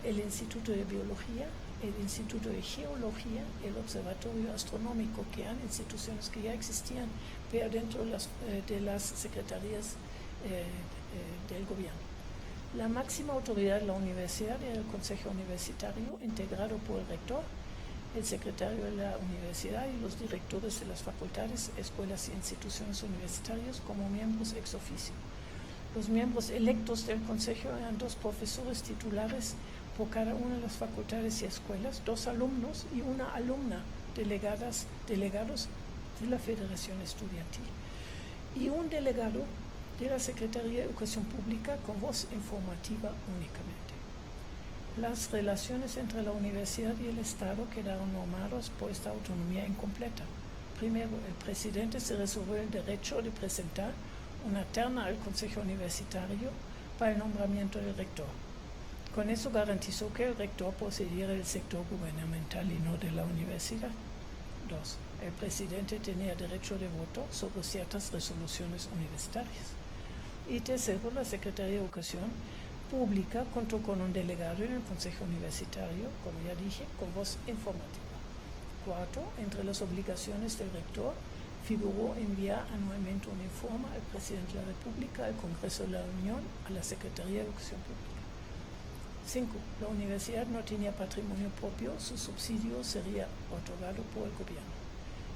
el Instituto de Biología, el Instituto de Geología, el Observatorio Astronómico, que eran instituciones que ya existían, pero dentro de las secretarías del gobierno. La máxima autoridad de la universidad era el Consejo Universitario, integrado por el rector, el secretario de la universidad y los directores de las facultades, escuelas y instituciones universitarias como miembros ex oficio. Los miembros electos del Consejo eran 2 profesores titulares por cada una de las facultades y escuelas, 2 alumnos y una alumna delegados de la Federación Estudiantil, y un delegado de la Secretaría de Educación Pública con voz informativa únicamente. Las relaciones entre la universidad y el Estado quedaron normadas por esta autonomía incompleta. Primero, el presidente se reservó el derecho de presentar una terna al Consejo Universitario para el nombramiento del rector. Con eso garantizó que el rector procediera del sector gubernamental y no de la universidad. 2. El presidente tenía derecho de voto sobre ciertas resoluciones universitarias. Y tercero, la Secretaría de Educación Pública contó con un delegado en el Consejo Universitario, como ya dije, con voz informativa. 4. Entre las obligaciones del rector figuró enviar anualmente un informe al presidente de la República, al Congreso de la Unión, a la Secretaría de Educación Pública. 5. La universidad no tenía patrimonio propio, su subsidio sería otorgado por el gobierno.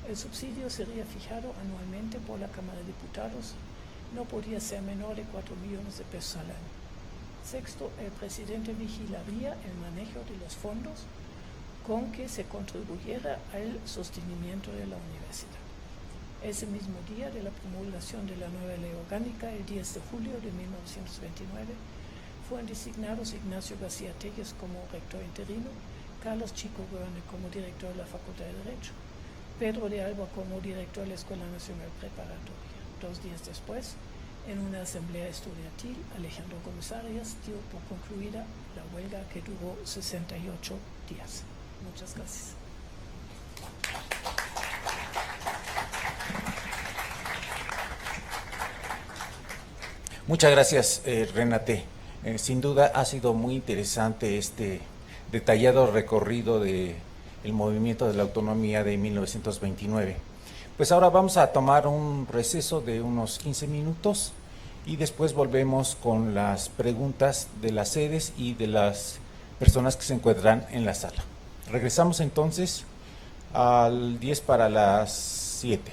El subsidio sería fijado anualmente por la Cámara de Diputados, no podía ser menor de 4 millones de pesos al año. 6. El presidente vigilaría el manejo de los fondos con que se contribuyera al sostenimiento de la universidad. Ese mismo día de la promulgación de la nueva ley orgánica, el 10 de julio de 1929, fueron designados Ignacio García Telles como rector interino, Carlos Chico Goerne como director de la Facultad de Derecho, Pedro de Alba como director de la Escuela Nacional Preparatoria. 2 días después, en una asamblea estudiantil, Alejandro Gómez Arias dio por concluida la huelga que duró 68 días. Muchas gracias. Muchas gracias, Renate. Sin duda ha sido muy interesante este detallado recorrido del movimiento de la autonomía de 1929. Pues ahora vamos a tomar un receso de unos 15 minutos y después volvemos con las preguntas de las sedes y de las personas que se encuentran en la sala. Regresamos entonces al 10 para las 7.